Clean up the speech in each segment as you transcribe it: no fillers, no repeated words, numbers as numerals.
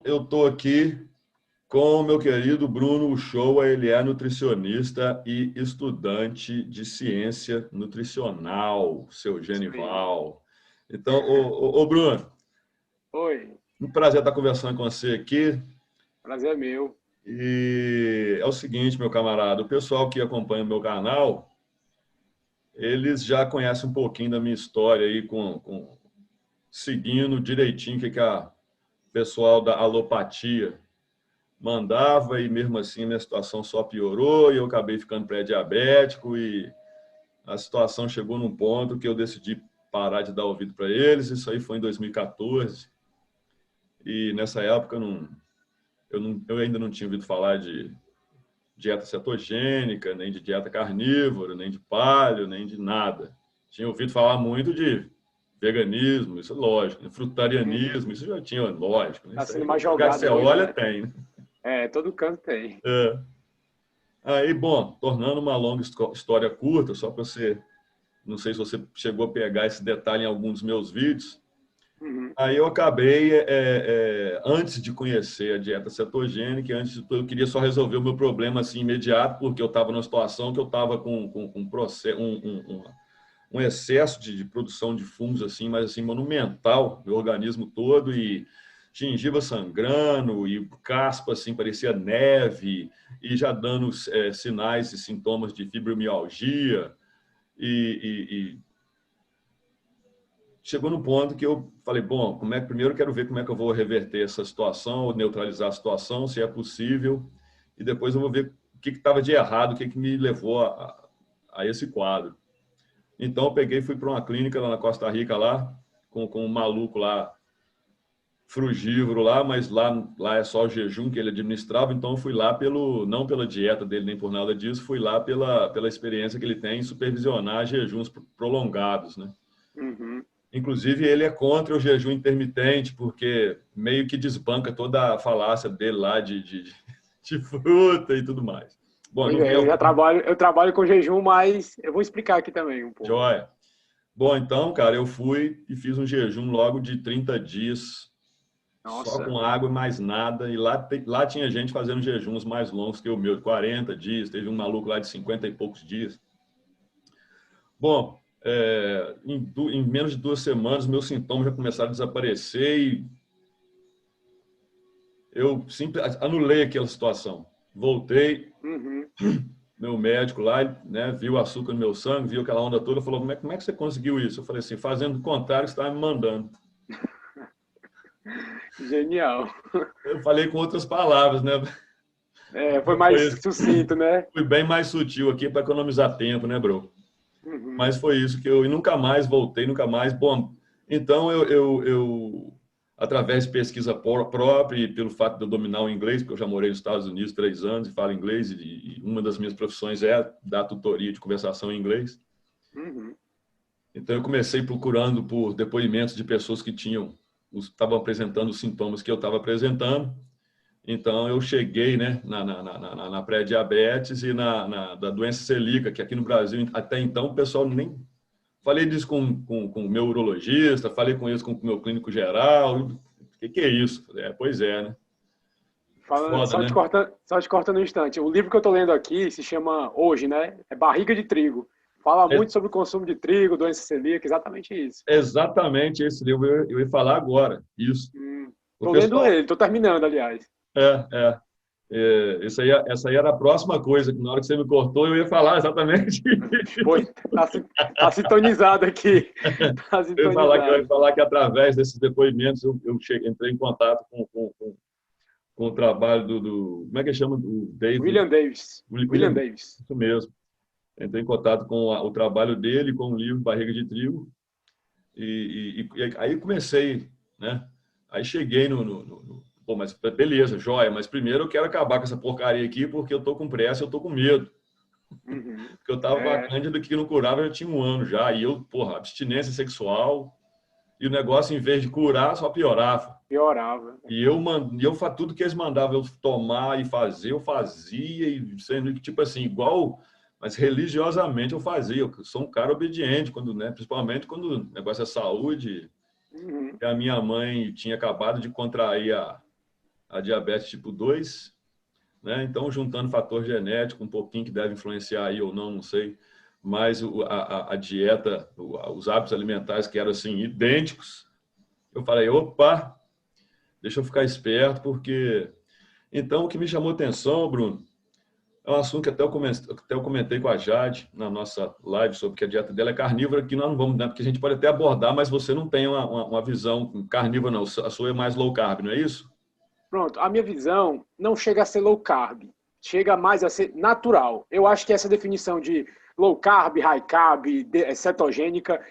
eu estou aqui com o meu querido Bruno Uchoa. Ele é nutricionista e estudante de ciência nutricional, seu Isso aí. Genival. Então, ô Bruno, Oi, um prazer estar conversando com você aqui. prazer é meu. E é o seguinte, meu camarada, o pessoal que acompanha o meu canal, eles já conhecem um pouquinho da minha história aí, seguindo direitinho o que o pessoal da alopatia mandava, e mesmo assim minha situação só piorou e eu acabei ficando pré-diabético, e a situação chegou num ponto que eu decidi parar de dar ouvido para eles. Isso aí foi em 2014, e nessa época eu ainda não tinha ouvido falar de dieta cetogênica, nem de dieta carnívora, nem de paleo, nem de nada. Tinha ouvido falar muito de veganismo, isso é lógico, né? Uhum. Frutarianismo, isso já tinha, lógico, né? Tá Isso sendo aí, mais qualquer lugar que jogado você hoje, olha, né? tem, né? É, todo canto tem. É. Aí, bom, tornando uma longa história curta, só para você, não sei se você chegou a pegar esse detalhe em alguns dos meus vídeos. Uhum. Aí eu acabei, antes de conhecer a dieta cetogênica, antes de tudo, eu queria só resolver o meu problema assim imediato, porque eu estava numa situação que eu estava com um excesso de produção de fungos assim, mas assim monumental, no organismo todo, e gengiva sangrando, e caspa assim, parecia neve, e já dando sinais e sintomas de fibromialgia, e chegou no ponto que eu falei, bom, primeiro eu quero ver como é que eu vou reverter essa situação, ou neutralizar a situação, se é possível, e depois eu vou ver o que estava de errado, o que me levou a esse quadro. Então eu peguei e fui para uma clínica lá na Costa Rica, lá, com um maluco lá, frugívoro lá, mas lá é só o jejum que ele administrava. Então eu fui lá não pela dieta dele, nem por nada disso, fui lá pela experiência que ele tem em supervisionar jejuns prolongados, né? Uhum. Inclusive, ele é contra o jejum intermitente, porque meio que desbanca toda a falácia dele lá de fruta e tudo mais. Bom, Pois não é, veio eu trabalho com jejum, mas eu vou explicar aqui também um pouco. joia. Bom, então, cara, eu fui e fiz um jejum logo de 30 dias, só Nossa. com água e mais nada. E lá tinha gente fazendo jejuns mais longos que o meu, de 40 dias. Teve um maluco lá de 50 e poucos dias. Bom, em menos de 2 semanas, meus sintomas já começaram a desaparecer e eu anulei aquela situação. Voltei, Uhum. meu médico lá, né, viu o açúcar no meu sangue, viu aquela onda toda, falou, como é que você conseguiu isso? Eu falei assim, fazendo o contrário que você estava me mandando. Genial. Eu falei com outras palavras, né? É, foi Então mais sucinto, né? fui bem mais sutil aqui para economizar tempo, né, bro? Uhum. Mas foi isso e nunca mais voltei, nunca mais. Bom, então através de pesquisa própria e pelo fato de eu dominar o inglês, porque eu já morei nos Estados Unidos 3 anos e falo inglês, e uma das minhas profissões é dar tutoria de conversação em inglês. Uhum. Então eu comecei procurando por depoimentos de pessoas que estavam apresentando os sintomas que eu estava apresentando. Então eu cheguei, né, na pré-diabetes e da doença celíaca, que aqui no Brasil, até então, o pessoal nem... Falei disso com o meu urologista, falei com isso com o meu clínico geral. O que é isso? Pois é, né? Fala, Foda, só te né? corta, só te corta no instante. O livro que eu tô lendo aqui se chama Hoje, né? É Barriga de Trigo. Fala É muito sobre o consumo de trigo, doença celíaca, exatamente isso. exatamente esse livro eu ia falar agora. Isso. O Tô lendo pessoal... ele, tô terminando, aliás. É, é. Essa aí era a próxima coisa, que na hora que você me cortou, eu ia falar exatamente Foi, isso. tá sintonizado aqui. Tá Eu ia sintonizado. falar que através desses depoimentos entrei em contato com o trabalho como é que chama? Do David, William Davis. William William, Davis. isso mesmo. Entrei em contato com o trabalho dele, com o livro Barriga de Trigo, e aí comecei, né? Aí cheguei pô, mas beleza, joia, mas primeiro eu quero acabar com essa porcaria aqui, porque eu tô com pressa, eu tô com medo. Uhum. Porque eu tava com a É, cândida que não curava, já tinha 1 ano já, e eu, porra, abstinência sexual, e o negócio, em vez de curar, só piorava. piorava. Tudo que eles mandavam eu tomar e fazer, eu fazia, e sendo que, tipo assim, igual, mas religiosamente eu fazia. Eu sou um cara obediente, né, principalmente quando o negócio é saúde. Uhum. E a minha mãe tinha acabado de contrair a diabetes tipo 2, né? Então, juntando fator genético, um pouquinho que deve influenciar aí ou não, não sei, mas a dieta, os hábitos alimentares que eram assim, idênticos, eu falei, opa, deixa eu ficar esperto, porque... Então, o que me chamou atenção, Bruno, é um assunto que até eu comentei com a Jade na nossa live sobre que a dieta dela é carnívora, que nós não vamos, né, porque a gente pode até abordar, mas você não tem uma visão carnívora, não. A sua é mais low carb, não é isso? Pronto, a minha visão não chega a ser low carb, chega mais a ser natural. Eu acho que essa definição de low carb, high carb, cetogênica,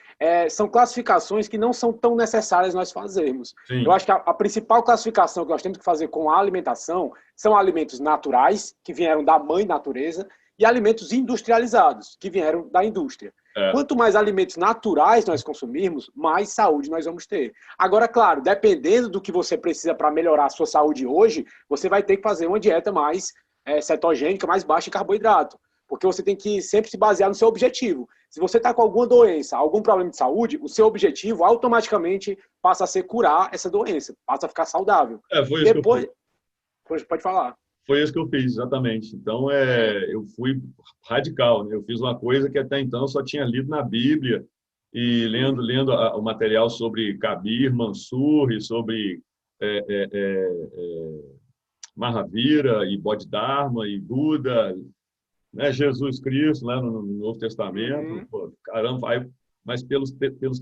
são classificações que não são tão necessárias nós fazermos. Sim. Eu acho que a principal classificação que nós temos que fazer com a alimentação são alimentos naturais, que vieram da mãe natureza, e alimentos industrializados, que vieram da indústria. Quanto mais alimentos naturais nós consumirmos, mais saúde nós vamos ter. Agora, claro, dependendo do que você precisa para melhorar a sua saúde hoje, você vai ter que fazer uma dieta mais cetogênica, mais baixa em carboidrato. Porque você tem que sempre se basear no seu objetivo. Se você está com alguma doença, algum problema de saúde, o seu objetivo automaticamente passa a ser curar essa doença, passa a ficar saudável. Foi isso depois... que eu fiz. Pode falar. Foi isso que eu fiz, exatamente. Então, eu fui radical, né? Eu fiz uma coisa que até então eu só tinha lido na Bíblia e lendo o material sobre Kabir, Mansur e sobre Mahavira e Bodhidharma e Buda, né? Jesus Cristo, lá no Novo Testamento. Pô, caramba, mas pelos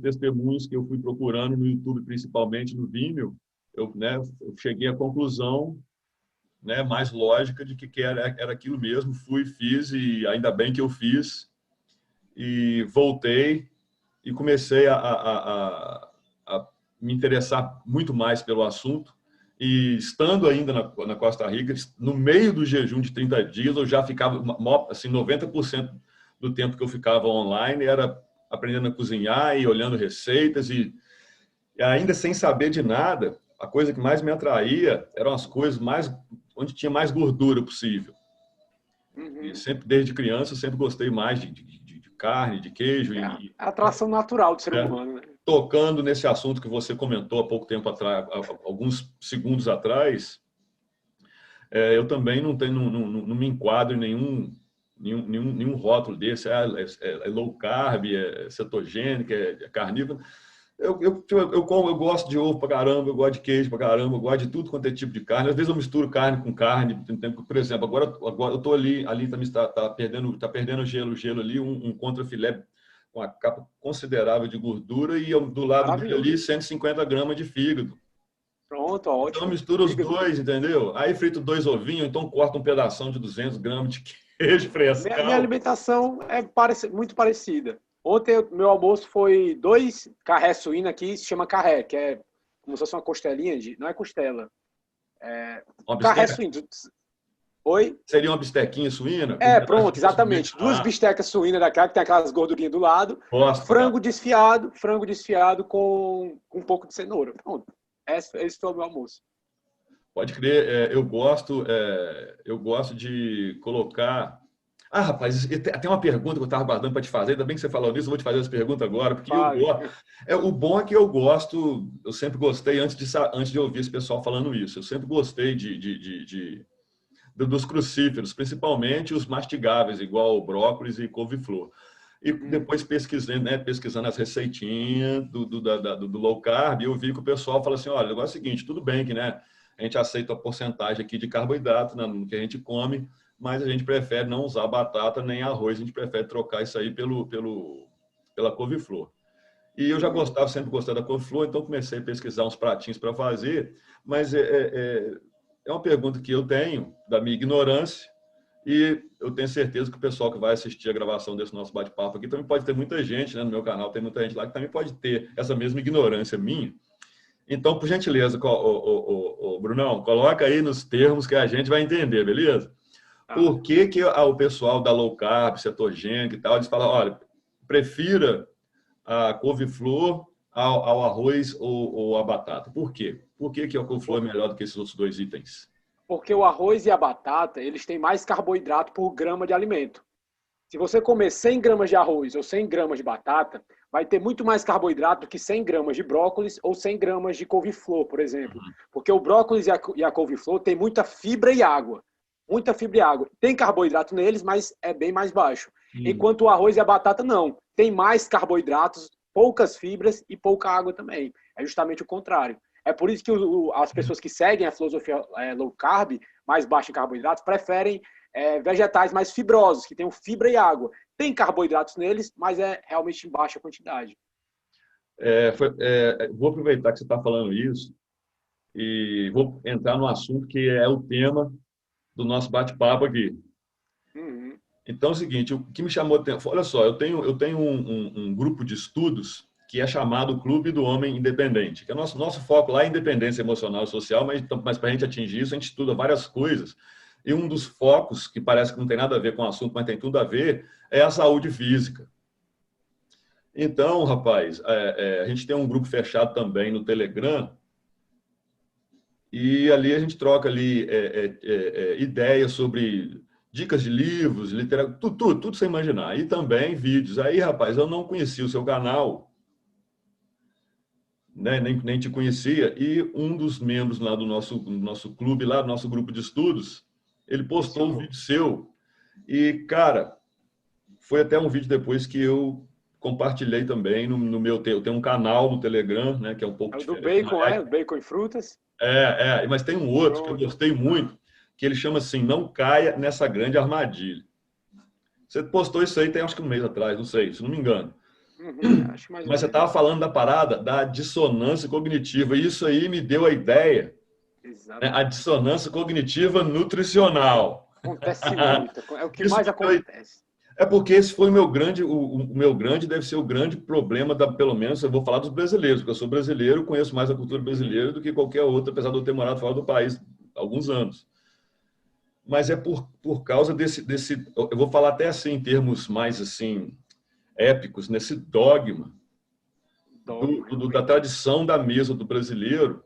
testemunhos que eu fui procurando no YouTube, principalmente no Vimeo, eu cheguei à conclusão, né, mais lógica de que era aquilo mesmo. Fiz e ainda bem que eu fiz, e voltei e comecei a me interessar muito mais pelo assunto. E estando ainda na Costa Rica, no meio do jejum de 30 dias, eu já ficava, assim, 90% do tempo que eu ficava online era aprendendo a cozinhar e olhando receitas, e ainda sem saber de nada. A coisa que mais me atraía eram as coisas onde tinha mais gordura possível. E sempre, desde criança, eu sempre gostei mais de carne, de queijo. A atração natural do ser humano, né? Tocando nesse assunto que você comentou há pouco tempo atrás, alguns segundos atrás, eu também não me enquadro em nenhum rótulo desse. É low carb, é cetogênico, é carnívoro. Eu gosto de ovo pra caramba, eu gosto de queijo pra caramba, eu gosto de tudo quanto é tipo de carne. Às vezes eu misturo carne com carne. Por exemplo, agora eu estou ali tá perdendo gelo ali, um contrafilé com uma capa considerável de gordura, e do lado dele ali 150 gramas de fígado. Pronto, ótimo. Então eu misturo os dois, entendeu? Aí frito 2 ovinhos, então corto um pedação de 200 gramas de queijo frescal. Minha alimentação é muito parecida. Ontem, meu almoço foi 2 carré suína aqui, se chama carré, que é como se fosse uma costelinha não é costela. Carré suína. Oi? Seria uma bistequinha suína? Pronto, exatamente. 2 bistecas suínas daquela, que tem aquelas gordurinhas do lado. Gosto, frango desfiado com um pouco de cenoura. Pronto. Esse foi o meu almoço. Pode crer. Eu gosto de colocar... rapaz, tem uma pergunta que eu estava guardando para te fazer. Ainda bem que você falou nisso, eu vou te fazer essa pergunta agora, porque o bom é que eu sempre gostei, antes de ouvir esse pessoal falando isso, eu sempre gostei dos crucíferos, principalmente os mastigáveis, igual brócolis e couve-flor. E depois pesquisando as receitinhas do low carb, eu vi que o pessoal fala assim, olha, o negócio é o seguinte, tudo bem que, né, a gente aceita a porcentagem aqui de carboidrato no que a gente come, mas a gente prefere não usar batata nem arroz, a gente prefere trocar isso aí pela couve-flor. E eu já sempre gostei da couve-flor, então comecei a pesquisar uns pratinhos para fazer, mas é uma pergunta que eu tenho, da minha ignorância, e eu tenho certeza que o pessoal que vai assistir a gravação desse nosso bate-papo aqui também pode ter muita gente, né, no meu canal, tem muita gente lá que também pode ter essa mesma ignorância minha. Então, por gentileza, Brunão, coloca aí nos termos que a gente vai entender, beleza? Por que o pessoal da low carb, cetogênico e tal, eles falam, olha, prefira a couve-flor ao arroz ou à batata? Por quê? Por que a couve-flor é melhor do que esses outros 2 itens? Porque o arroz e a batata, eles têm mais carboidrato por grama de alimento. Se você comer 100 gramas de arroz ou 100 gramas de batata, vai ter muito mais carboidrato que 100 gramas de brócolis ou 100 gramas de couve-flor, por exemplo. Porque o brócolis e a couve-flor tem muita fibra e água. Muita fibra e água. Tem carboidrato neles, mas é bem mais baixo. Enquanto o arroz e a batata não. Tem mais carboidratos, poucas fibras e pouca água também. É justamente o contrário. É por isso que as pessoas que seguem a filosofia low carb, mais baixa em carboidratos, preferem vegetais mais fibrosos, que tenham fibra e água. Tem carboidratos neles, mas é realmente em baixa quantidade. Vou aproveitar que você está falando isso e vou entrar no assunto que é o tema do nosso bate-papo aqui. Então é o seguinte, o que me chamou a atenção, olha só, eu tenho um grupo de estudos que é chamado Clube do Homem Independente, que é nosso foco lá é independência emocional e social, mas para a gente atingir isso, a gente estuda várias coisas. E um dos focos, que parece que não tem nada a ver com o assunto, mas tem tudo a ver, é a saúde física. Então, rapaz, a gente tem um grupo fechado também no Telegram, e ali a gente troca ali ideias sobre dicas de livros, literatura, tudo sem imaginar. E também vídeos. Aí, rapaz, eu não conhecia o seu canal, né? Nem te conhecia, e um dos membros lá do nosso clube, lá do nosso grupo de estudos, ele postou um vídeo seu. E, cara, foi até um vídeo depois que eu compartilhei também no meu... Eu tenho um canal no Telegram, né, que é um pouco diferente. É o do bacon, Bacon e frutas? Mas tem um outro que eu gostei muito, que ele chama assim, não caia nessa grande armadilha. Você postou isso aí tem acho que um mês atrás, não sei, se não me engano. Acho mais Mas você estava falando da parada da dissonância cognitiva, e isso aí me deu a ideia, né, a dissonância cognitiva nutricional. Acontece muito, é o que mais acontece. É porque esse foi o meu grande deve ser o grande problema, pelo menos eu vou falar dos brasileiros, porque eu sou brasileiro, conheço mais a cultura brasileira do que qualquer outra, apesar de eu ter morado fora do país há alguns anos. Mas é por causa desse, eu vou falar até assim, em termos mais assim, épicos, nesse dogma da tradição da mesa do brasileiro.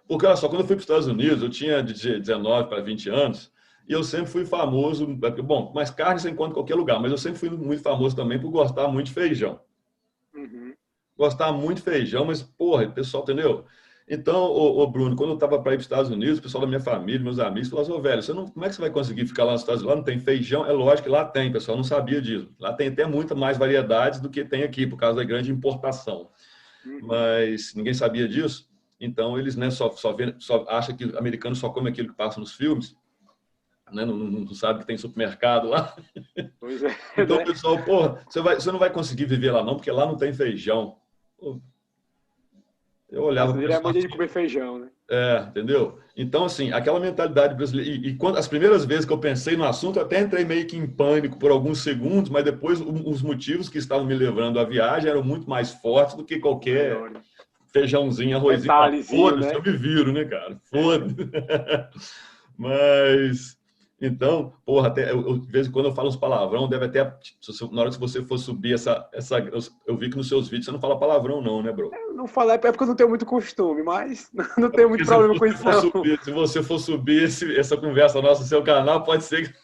Porque, olha só, quando eu fui para os Estados Unidos, eu tinha de 19 para 20 anos, e eu sempre fui famoso, bom, mas carne você encontra em qualquer lugar, mas eu sempre fui muito famoso também por gostar muito de feijão. Gostar muito de feijão, mas, porra, pessoal, entendeu? Então, Bruno, quando eu estava para ir para os Estados Unidos, o pessoal da minha família, meus amigos, falaram assim, velho, como é que você vai conseguir ficar lá nos Estados Unidos? Lá não tem feijão? É lógico que lá tem, pessoal, não sabia disso. Lá tem até muito mais variedades do que tem aqui, por causa da grande importação. Mas ninguém sabia disso. Então, eles, né, só acham que americano só come aquilo que passa nos filmes, né? Não sabe que tem supermercado lá. Pois é, então, né? Pessoal, porra, você não vai conseguir viver lá não, porque lá não tem feijão. Pô, eu olhava... Ele é mania de comer feijão, né? Entendeu? Então, assim, aquela mentalidade brasileira... E quando, as primeiras vezes que eu pensei no assunto, eu até entrei meio que em pânico por alguns segundos, mas depois os motivos que estavam me levando à viagem eram muito mais fortes do que qualquer feijãozinho, arrozinho. Foda-se, né? Eu me viro, né, cara? Foda-se. Mas... Então, porra, até, de vez em quando eu falo uns palavrão, deve até... Na hora que você for subir eu vi que nos seus vídeos você não fala palavrão não, né, bro? Eu não falo, é porque eu não tenho muito costume, mas não tenho muito problema com isso, não. Se você for subir essa conversa nossa no seu canal, pode ser que...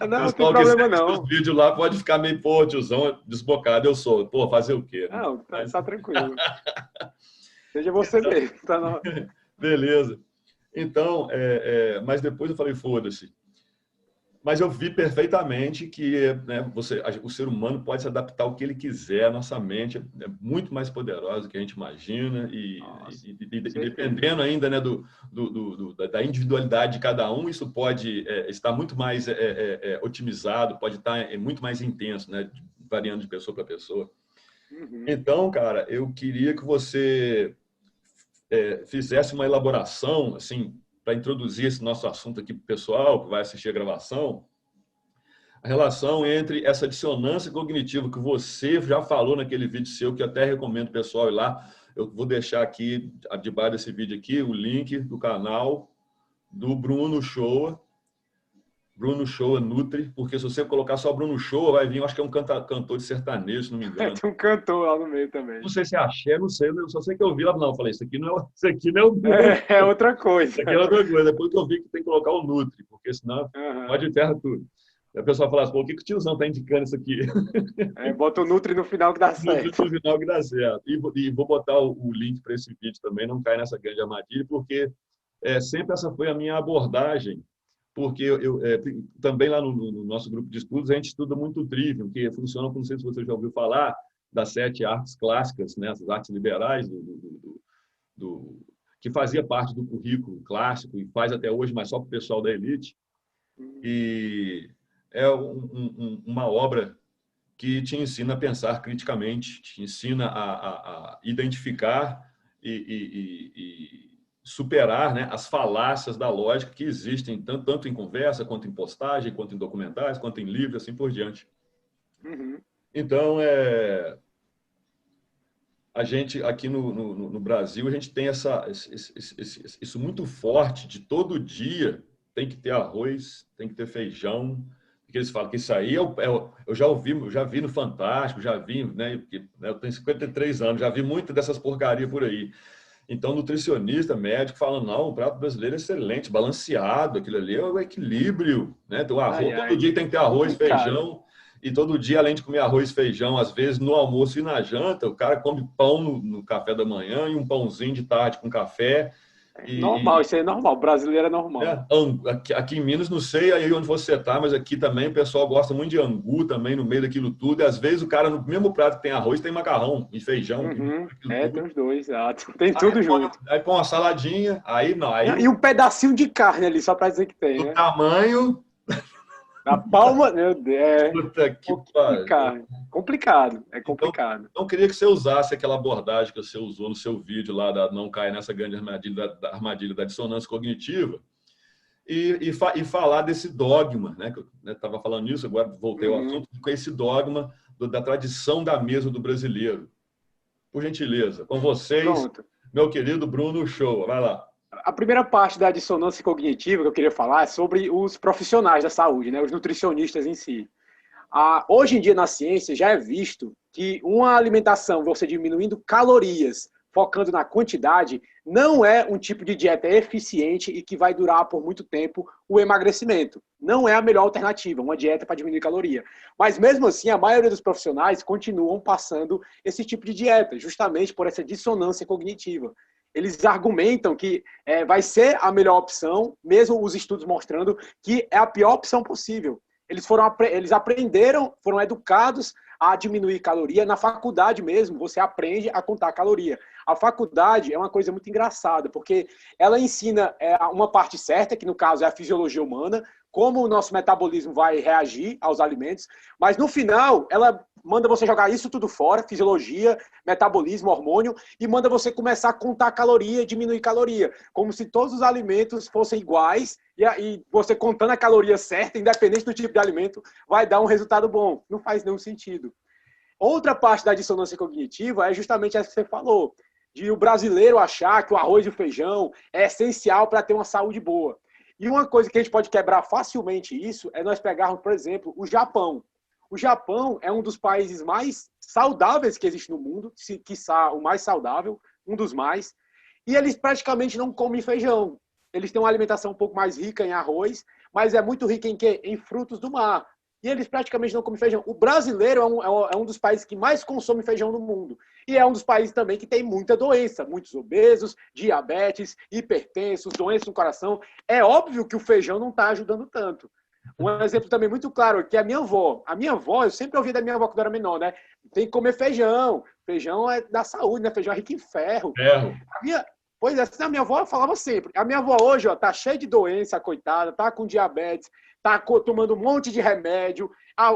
Não, não tem problema não. Os vídeos lá pode ficar meio, pô, tiozão, desbocado, eu sou. Pô, fazer o quê? Não, tá tranquilo. Seja você mesmo. Tá no... Beleza. Então, mas depois eu falei, foda-se. Mas eu vi perfeitamente que, né, o ser humano pode se adaptar ao que ele quiser, a nossa mente é muito mais poderosa do que a gente imagina, e dependendo ainda, né, da individualidade de cada um, isso pode estar muito mais otimizado, pode estar muito mais intenso, né, variando de pessoa para pessoa. Então, cara, eu queria que você... fizesse uma elaboração, assim, para introduzir esse nosso assunto aqui para o pessoal que vai assistir a gravação, a relação entre essa dissonância cognitiva que você já falou naquele vídeo seu, que eu até recomendo o pessoal ir lá. Eu vou deixar aqui, debaixo desse vídeo aqui, o link do canal do Bruno Shoa. Bruno Shoa Nutri, porque se você colocar só Bruno Shoa, vai vir, eu acho que é um cantor de sertanejo, se não me engano. Tem um cantor lá no meio também. Não sei se é axé, não sei, eu só sei que eu vi lá, não, eu falei, isso aqui não é o Bruno. É outra coisa. Isso aqui é outra coisa, depois que eu vi que tem que colocar o Nutri, porque senão pode terra tudo. a pessoa fala assim, pô, o que o tiozão está indicando isso aqui? Bota o Nutri no final que dá certo. No final que dá certo. E vou botar o link para esse vídeo também, não cai nessa grande armadilha, porque sempre essa foi a minha abordagem, porque também lá no nosso grupo de estudos a gente estuda muito o Trivium, que funciona, não sei se você já ouviu falar, das 7 artes clássicas, né, as artes liberais, que fazia parte do currículo clássico e faz até hoje, mas só para o pessoal da elite. E é uma obra que te ensina a pensar criticamente, te ensina a identificar e superar, né, as falácias da lógica que existem tanto em conversa, quanto em postagem, quanto em documentários, quanto em livros, assim por diante. Uhum. Então, a gente, aqui no Brasil, a gente tem isso muito forte de todo dia tem que ter arroz, tem que ter feijão, porque eles falam que isso aí eu já vi no Fantástico, já vi, né, eu tenho 53 anos, já vi muito dessas porcarias por aí. Então, nutricionista, médico, falam, não, o prato brasileiro é excelente, balanceado, aquilo ali é o equilíbrio, né? Então, arroz, todo dia tem que ter arroz, feijão, e todo dia, além de comer arroz e feijão, às vezes no almoço e na janta, o cara come pão no café da manhã e um pãozinho de tarde com café. Normal, isso aí é normal, o brasileiro é normal. Aqui em Minas, não sei aí onde você está, mas aqui também o pessoal gosta muito de angu também no meio daquilo tudo, e às vezes o cara no mesmo prato que tem arroz tem macarrão e feijão. Tem os dois, exato. Tem tudo junto. Aí põe uma saladinha, aí não. E um pedacinho de carne ali, só para dizer que tem, né? Tamanho... Na palma, meu Deus. Puta que pariu. Complicado, é complicado. Então, queria que você usasse aquela abordagem que você usou no seu vídeo lá, da não cair nessa grande armadilha da dissonância cognitiva, e falar desse dogma, né? Que eu estava falando nisso, agora voltei ao assunto, com esse dogma da tradição da mesa do brasileiro. Por gentileza, com vocês, pronto. Meu querido Bruno Shoa, vai lá. A primeira parte da dissonância cognitiva que eu queria falar é sobre os profissionais da saúde, né? Os nutricionistas em si. Hoje em dia, na ciência, já é visto que uma alimentação, você diminuindo calorias, focando na quantidade, não é um tipo de dieta eficiente e que vai durar por muito tempo o emagrecimento. Não é a melhor alternativa, uma dieta para diminuir caloria. Mas, mesmo assim, a maioria dos profissionais continuam passando esse tipo de dieta, justamente por essa dissonância cognitiva. Eles argumentam que vai ser a melhor opção, mesmo os estudos mostrando que é a pior opção possível. Eles aprenderam, foram educados a diminuir caloria. Na faculdade mesmo, você aprende a contar caloria. A faculdade é uma coisa muito engraçada, porque ela ensina uma parte certa, que no caso é a fisiologia humana, como o nosso metabolismo vai reagir aos alimentos, mas no final ela manda você jogar isso tudo fora, fisiologia, metabolismo, hormônio, e manda você começar a contar caloria e diminuir caloria, como se todos os alimentos fossem iguais, e você contando a caloria certa, independente do tipo de alimento, vai dar um resultado bom. Não faz nenhum sentido. Outra parte da dissonância cognitiva é justamente essa que você falou, de o brasileiro achar que o arroz e o feijão é essencial para ter uma saúde boa. E uma coisa que a gente pode quebrar facilmente isso é nós pegarmos, por exemplo, o Japão. O Japão é um dos países mais saudáveis que existe no mundo, quiçá o mais saudável, um dos mais, e eles praticamente não comem feijão. Eles têm uma alimentação um pouco mais rica em arroz, mas é muito rica em quê? Em frutos do mar. E eles praticamente não comem feijão. O brasileiro é um dos países que mais consome feijão no mundo. E é um dos países também que tem muita doença. Muitos obesos, diabetes, hipertensos, doenças no coração. É óbvio que o feijão não está ajudando tanto. Um exemplo também muito claro que é a minha avó. A minha avó, eu sempre ouvi da minha avó quando eu era menor, né? Tem que comer feijão. Feijão é da saúde, né? Feijão é rico em ferro. Pois é, assim, a minha avó falava sempre. A minha avó hoje, ó, tá cheia de doença, coitada, tá com diabetes, tá tomando um monte de remédio.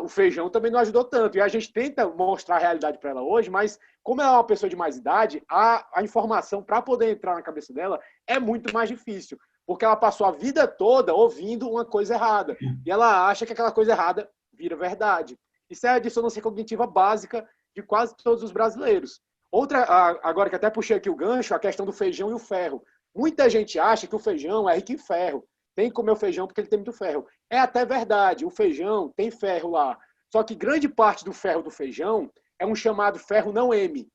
O feijão também não ajudou tanto. E a gente tenta mostrar a realidade para ela hoje, mas como ela é uma pessoa de mais idade, a informação para poder entrar na cabeça dela é muito mais difícil. Porque ela passou a vida toda ouvindo uma coisa errada. E ela acha que aquela coisa errada vira verdade. Isso é a dissonância cognitiva básica de quase todos os brasileiros. Outra, agora que até puxei aqui o gancho, a questão do feijão e o ferro. Muita gente acha que o feijão é rico em ferro. Tem que comer o feijão porque ele tem muito ferro. É até verdade, o feijão tem ferro lá. Só que grande parte do ferro do feijão é um chamado ferro não M,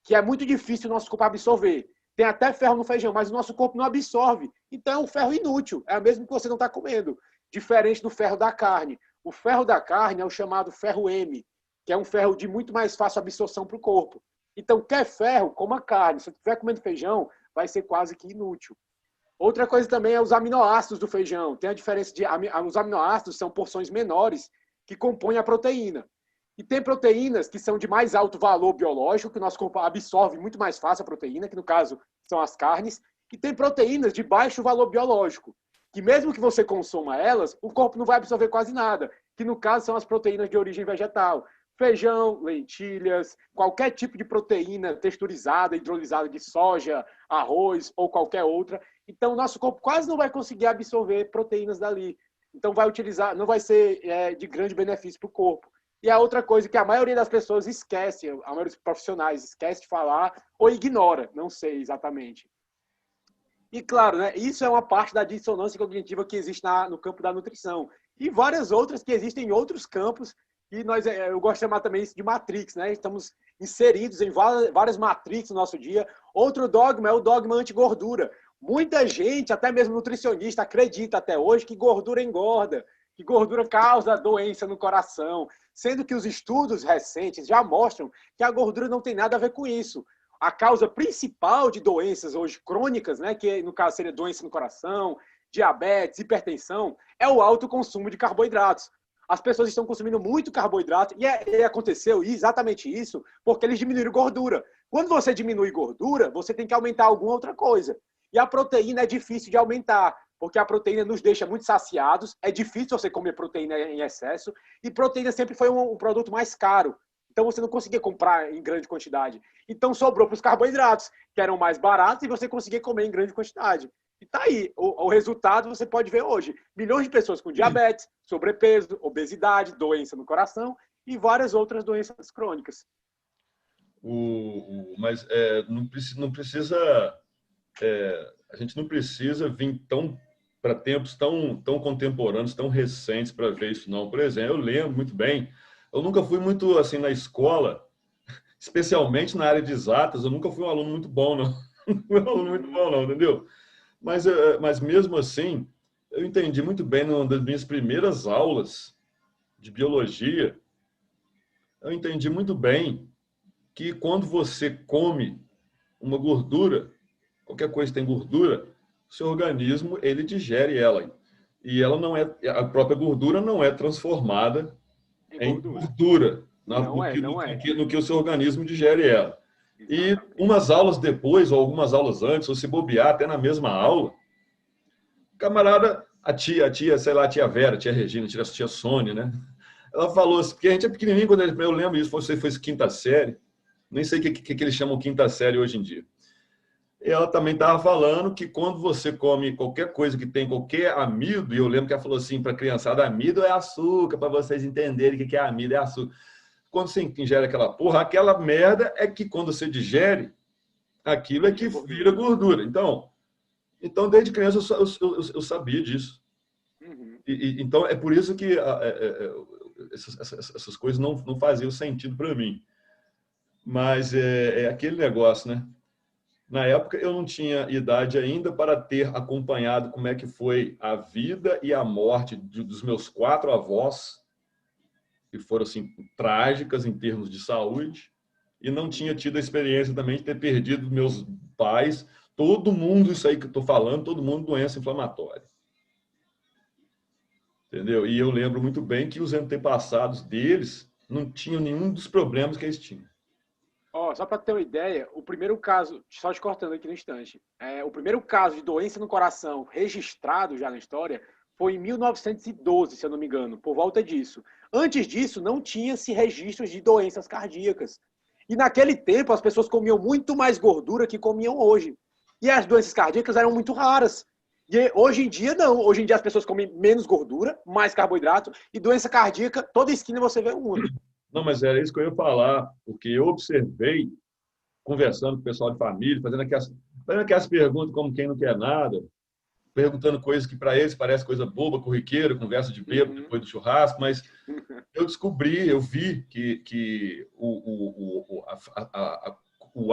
que é muito difícil o nosso corpo absorver. Tem até ferro no feijão, mas o nosso corpo não absorve. Então é um ferro inútil, é o mesmo que você não está comendo. Diferente do ferro da carne. O ferro da carne é o chamado ferro M, que é um ferro de muito mais fácil absorção para o corpo. Então, quer ferro, coma carne. Se você estiver comendo feijão, vai ser quase que inútil. Outra coisa também é os aminoácidos do feijão. Tem a diferença de... Os aminoácidos são porções menores que compõem a proteína. E tem proteínas que são de mais alto valor biológico, que o nosso corpo absorve muito mais fácil a proteína, que no caso são as carnes. E tem proteínas de baixo valor biológico, que mesmo que você consuma elas, o corpo não vai absorver quase nada, que no caso são as proteínas de origem vegetal. Feijão, lentilhas, qualquer tipo de proteína texturizada, hidrolisada de soja, arroz ou qualquer outra. Então, o nosso corpo quase não vai conseguir absorver proteínas dali. Então, não vai ser de grande benefício para o corpo. E a outra coisa que a maioria das pessoas esquece, a maioria dos profissionais esquece de falar ou ignora, não sei exatamente. E claro, né, isso é uma parte da dissonância cognitiva que existe no campo da nutrição. E várias outras que existem em outros campos, e eu gosto de chamar também isso de matrix, né? Estamos inseridos em várias matrix no nosso dia. Outro dogma é o dogma anti-gordura. Muita gente, até mesmo nutricionista, acredita até hoje que gordura engorda, que gordura causa doença no coração, sendo que os estudos recentes já mostram que a gordura não tem nada a ver com isso. A causa principal de doenças hoje crônicas, né, que no caso seria doença no coração, diabetes, hipertensão, é o alto consumo de carboidratos. As pessoas estão consumindo muito carboidrato e aconteceu exatamente isso porque eles diminuíram gordura. Quando você diminui gordura, você tem que aumentar alguma outra coisa. E a proteína é difícil de aumentar, porque a proteína nos deixa muito saciados, é difícil você comer proteína em excesso, e proteína sempre foi um produto mais caro. Então você não conseguia comprar em grande quantidade. Então sobrou para os carboidratos, que eram mais baratos, e você conseguia comer em grande quantidade. E tá aí, o resultado você pode ver hoje. Milhões de pessoas com diabetes, sobrepeso, obesidade, doença no coração e várias outras doenças crônicas. Mas não precisa... a gente não precisa vir para tempos tão contemporâneos, tão recentes para ver isso, não. Por exemplo, eu lembro muito bem, eu nunca fui muito assim na escola, especialmente na área de exatas, eu nunca fui um aluno muito bom, não. Não fui um aluno muito bom, não, entendeu? Mas mesmo assim, eu entendi muito bem numa das minhas primeiras aulas de biologia, eu entendi muito bem que quando você come uma gordura, qualquer coisa que tem gordura, o seu organismo ele digere ela. E ela não a própria gordura não é transformada em gordura no que o seu organismo digere ela. E umas aulas depois, ou algumas aulas antes, ou se bobear até na mesma aula, camarada, a tia, sei lá, a tia Vera, a tia Regina, a tia Sônia, né? Ela falou assim, porque a gente é pequenininho, quando eu lembro isso, você foi quinta série, nem sei o que eles chamam quinta série hoje em dia. E ela também estava falando que quando você come qualquer coisa que tem qualquer amido, e eu lembro que ela falou assim para a criançada, amido é açúcar, para vocês entenderem o que é amido, é açúcar. Quando você ingere aquela porra, aquela merda é que quando você digere, aquilo é que vira gordura. Então desde criança eu sabia disso. Então, é por isso que essas coisas não faziam sentido para mim. Mas é aquele negócio, né? Na época, eu não tinha idade ainda para ter acompanhado como é que foi a vida e a morte dos meus 4 avós, que foram assim, trágicas em termos de saúde, e não tinha tido a experiência também de ter perdido meus pais, todo mundo, isso aí que eu estou falando, todo mundo doença inflamatória. Entendeu? E eu lembro muito bem que os antepassados deles não tinham nenhum dos problemas que eles tinham. Só para ter uma ideia, o primeiro caso, só te cortando aqui no instante, o primeiro caso de doença no coração registrado já na história foi em 1912, se eu não me engano, por volta disso. Antes disso, não tinha-se registros de doenças cardíacas. E naquele tempo, as pessoas comiam muito mais gordura que comiam hoje. E as doenças cardíacas eram muito raras. E hoje em dia, não. Hoje em dia, as pessoas comem menos gordura, mais carboidrato, e doença cardíaca, toda esquina você vê uma. Não, mas era isso que eu ia falar, porque eu observei, conversando com o pessoal de família, fazendo aquelas perguntas como quem não quer nada, perguntando coisas que para eles parece coisa boba, corriqueira, conversa de bêbado depois do churrasco, mas eu vi que o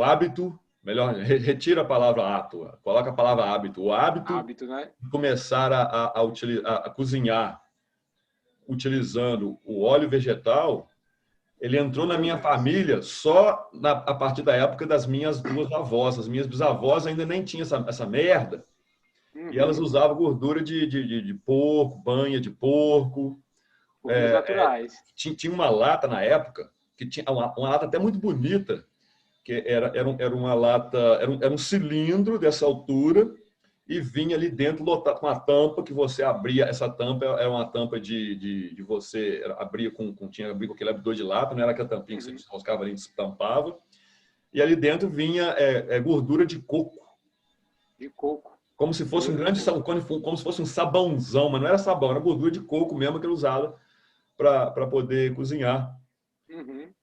hábito, melhor, retira a palavra ato, coloca a palavra hábito, o hábito né? de começar a cozinhar utilizando o óleo vegetal, ele entrou na minha família só a partir da época das minhas duas avós. As minhas bisavós ainda nem tinham essa merda. E elas usavam gordura de porco, banha de porco. Naturais. Tinha uma lata na época, que tinha uma lata até muito bonita, que era uma lata, era um cilindro dessa altura, e vinha ali dentro lotado com uma tampa que você abria. Essa tampa era uma tampa de você abria tinha abrir com aquele abridor de lata, não era aquela tampinha que você enroscava ali e destampava. E ali dentro vinha gordura de coco. De coco. Como se fosse um grande como se fosse um sabãozão, mas não era sabão, era gordura de coco mesmo que ele usava para poder cozinhar.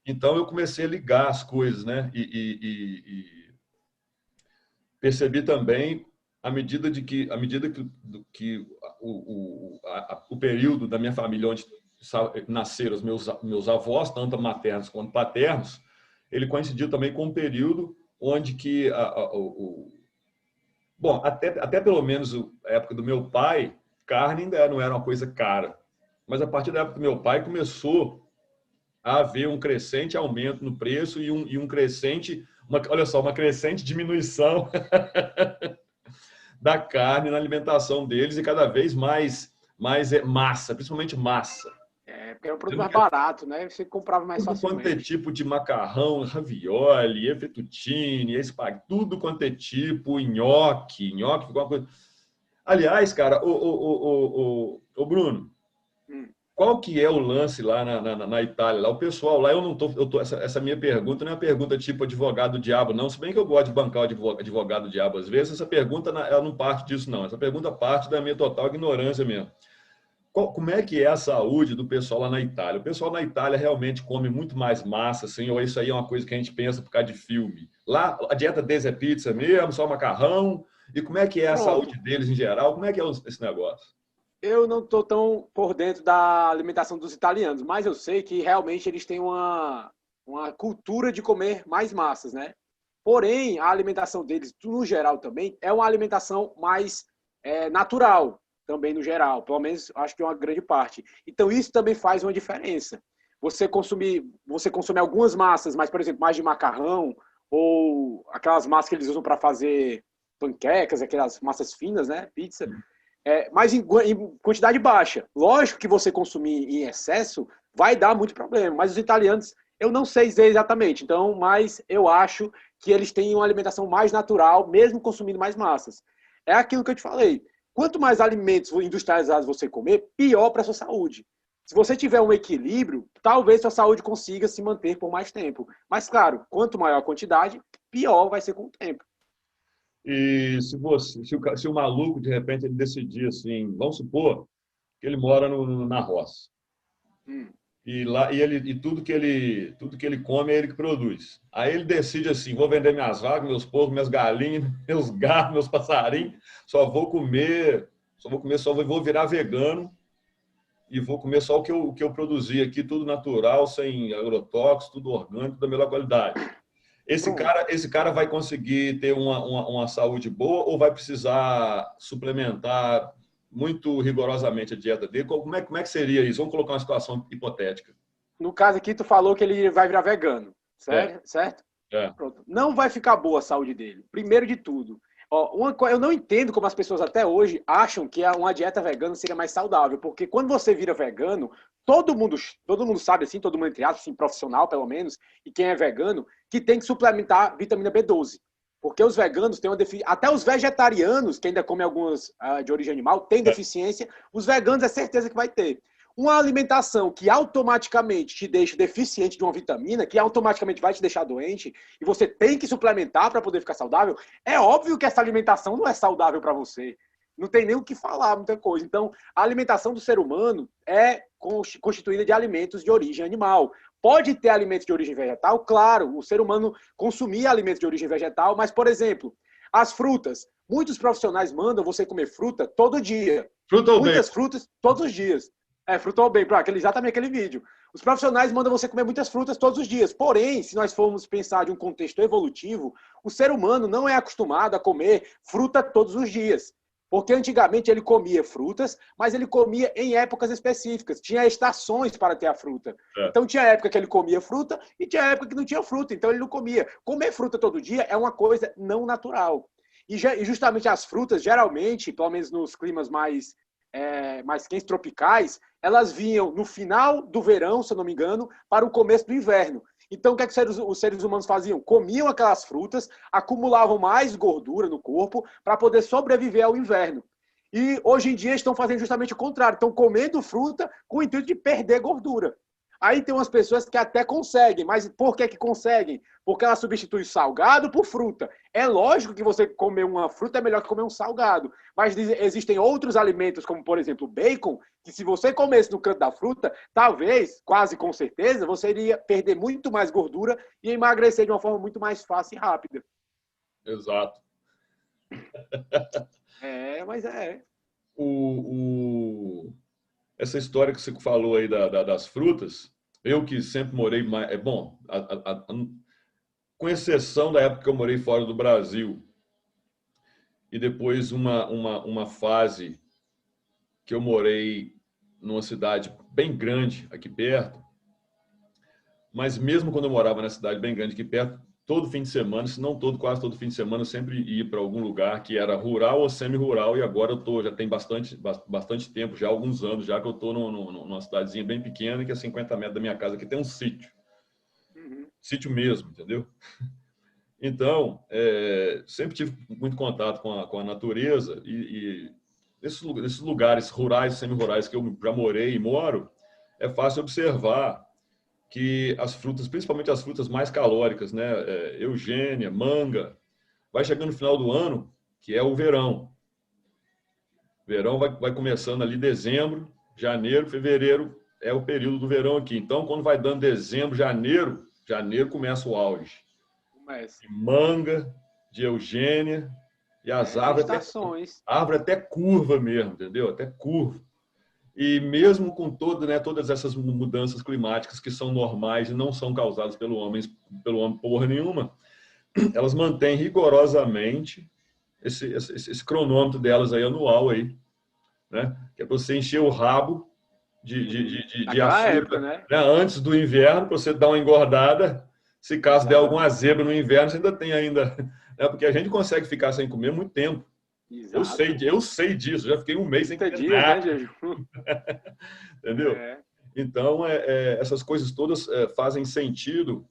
Então eu comecei a ligar as coisas, né? E percebi também, à medida que o período da minha família onde nasceram os meus avós, tanto maternos quanto paternos, ele coincidiu também com um período onde que bom, até pelo menos a época do meu pai, carne ainda não era uma coisa cara, mas a partir da época do meu pai começou a haver um crescente aumento no preço e um crescente, olha só, uma crescente diminuição da carne na alimentação deles, e cada vez mais massa, principalmente massa. Porque era um produto mais barato, né? Você comprava mais facilmente. Tudo quanto é tipo de macarrão, ravioli, fettuccine, espaguete, tudo quanto é tipo, nhoque ficou uma coisa... Aliás, cara, o Bruno, qual que é o lance lá na Itália? Lá, o pessoal lá, essa minha pergunta não é uma pergunta tipo advogado diabo, não. Se bem que eu gosto de bancar o advogado diabo às vezes, essa pergunta ela não parte disso, não. Essa pergunta parte da minha total ignorância mesmo. Como é que é a saúde do pessoal lá na Itália? O pessoal na Itália realmente come muito mais massa, assim, ou isso aí é uma coisa que a gente pensa por causa de filme? Lá, a dieta deles é pizza mesmo, só macarrão? E como é que é a saúde deles em geral? Como é que é esse negócio? Eu não estou tão por dentro da alimentação dos italianos, mas eu sei que realmente eles têm uma cultura de comer mais massas, né? Porém, a alimentação deles, no geral também, é uma alimentação mais natural, também no geral. Pelo menos, acho que é uma grande parte. Então, isso também faz uma diferença. Você consome algumas massas, mas, por exemplo, mais de macarrão, ou aquelas massas que eles usam para fazer panquecas, aquelas massas finas, né? Pizza. Mas em quantidade baixa. Lógico que você consumir em excesso vai dar muito problema, mas os italianos, eu não sei dizer exatamente, então, mas eu acho que eles têm uma alimentação mais natural, mesmo consumindo mais massas. É aquilo que eu te falei. Quanto mais alimentos industrializados você comer, pior para a sua saúde. Se você tiver um equilíbrio, talvez sua saúde consiga se manter por mais tempo. Mas, claro, quanto maior a quantidade, pior vai ser com o tempo. E se o maluco, de repente, ele decidir assim, vamos supor que ele mora na roça. E tudo que ele come é ele que produz. Aí ele decide assim, vou vender minhas vacas, meus porcos, minhas galinhas, meus gatos, meus passarinhos, vou virar vegano e vou comer só o que eu produzi aqui, tudo natural, sem agrotóxicos, tudo orgânico, da melhor qualidade. Esse cara vai conseguir ter uma saúde boa ou vai precisar suplementar muito rigorosamente a dieta dele? Como é que seria isso? Vamos colocar uma situação hipotética. No caso aqui, tu falou que ele vai virar vegano, certo? Pronto. Não vai ficar boa a saúde dele. Primeiro de tudo. Eu não entendo como as pessoas até hoje acham que uma dieta vegana seria mais saudável, porque quando você vira vegano, todo mundo sabe, assim, todo mundo entre aspas, assim, profissional pelo menos, e quem é vegano, que tem que suplementar vitamina B12. Porque os veganos têm uma deficiência. Até os vegetarianos, que ainda comem algumas de origem animal, têm deficiência. Os veganos é certeza que vai ter. Uma alimentação que automaticamente te deixa deficiente de uma vitamina, que automaticamente vai te deixar doente, e você tem que suplementar para poder ficar saudável, é óbvio que essa alimentação não é saudável para você. Não tem nem o que falar, muita coisa. Então, a alimentação do ser humano é constituída de alimentos de origem animal. Pode ter alimentos de origem vegetal? Claro, o ser humano consumia alimentos de origem vegetal, mas, por exemplo, as frutas. Muitos profissionais mandam você comer fruta todo dia. Muitas frutas todos os dias. Fruta ou bem, exatamente aquele vídeo. Os profissionais mandam você comer muitas frutas todos os dias. Porém, se nós formos pensar de um contexto evolutivo, o ser humano não é acostumado a comer fruta todos os dias. Porque antigamente ele comia frutas, mas ele comia em épocas específicas. Tinha estações para ter a fruta. Então tinha época que ele comia fruta e tinha época que não tinha fruta. Então ele não comia. Comer fruta todo dia é uma coisa não natural. E justamente as frutas, geralmente, pelo menos nos climas mais quentes, tropicais, elas vinham no final do verão, se eu não me engano, para o começo do inverno. Então, o que é que os seres humanos faziam? Comiam aquelas frutas, acumulavam mais gordura no corpo para poder sobreviver ao inverno. E hoje em dia estão fazendo justamente o contrário. Estão comendo fruta com o intuito de perder gordura. Aí tem umas pessoas que até conseguem, mas por que conseguem? Porque ela substitui salgado por fruta. É lógico que você comer uma fruta é melhor que comer um salgado, mas existem outros alimentos, como por exemplo o bacon, que se você comesse no canto da fruta, talvez, quase com certeza, você iria perder muito mais gordura e emagrecer de uma forma muito mais fácil e rápida. Exato. Mas é. Essa história que você falou aí das frutas, eu que sempre morei mais... com exceção da época que eu morei fora do Brasil, e depois uma fase que eu morei numa cidade bem grande aqui perto, mas mesmo quando eu morava na cidade bem grande aqui perto, todo fim de semana, se não todo, quase todo fim de semana, eu sempre ia para algum lugar que era rural ou semi-rural, e agora já tem bastante tempo, já alguns anos, já que eu estou numa cidadezinha bem pequena, que é 50 metros da minha casa, que tem um sítio. Sítio mesmo, entendeu? Então, sempre tive muito contato com a natureza, e esses lugares rurais, semi-rurais que eu já morei e moro, é fácil observar que as frutas, principalmente as frutas mais calóricas, né, eugênia, manga, vai chegando no final do ano, que é o verão. O verão vai começando ali dezembro, janeiro, fevereiro é o período do verão aqui. Então, quando vai dando dezembro, janeiro começa o auge. De manga, de eugênia, e as árvores até curva mesmo, entendeu? Até curva. E mesmo com todas essas mudanças climáticas que são normais e não são causadas pelo homem porra nenhuma, elas mantêm rigorosamente esse cronômetro delas aí anual aí, né? Que é para você encher o rabo de açúcar, época, né? Antes do inverno, para você dar uma engordada. Se caso der alguma zebra no inverno, você ainda tem ainda, né? Porque a gente consegue ficar sem comer muito tempo. Eu sei disso, já fiquei um mês sem comer nada. Né, entendeu? Então, essas coisas todas fazem sentido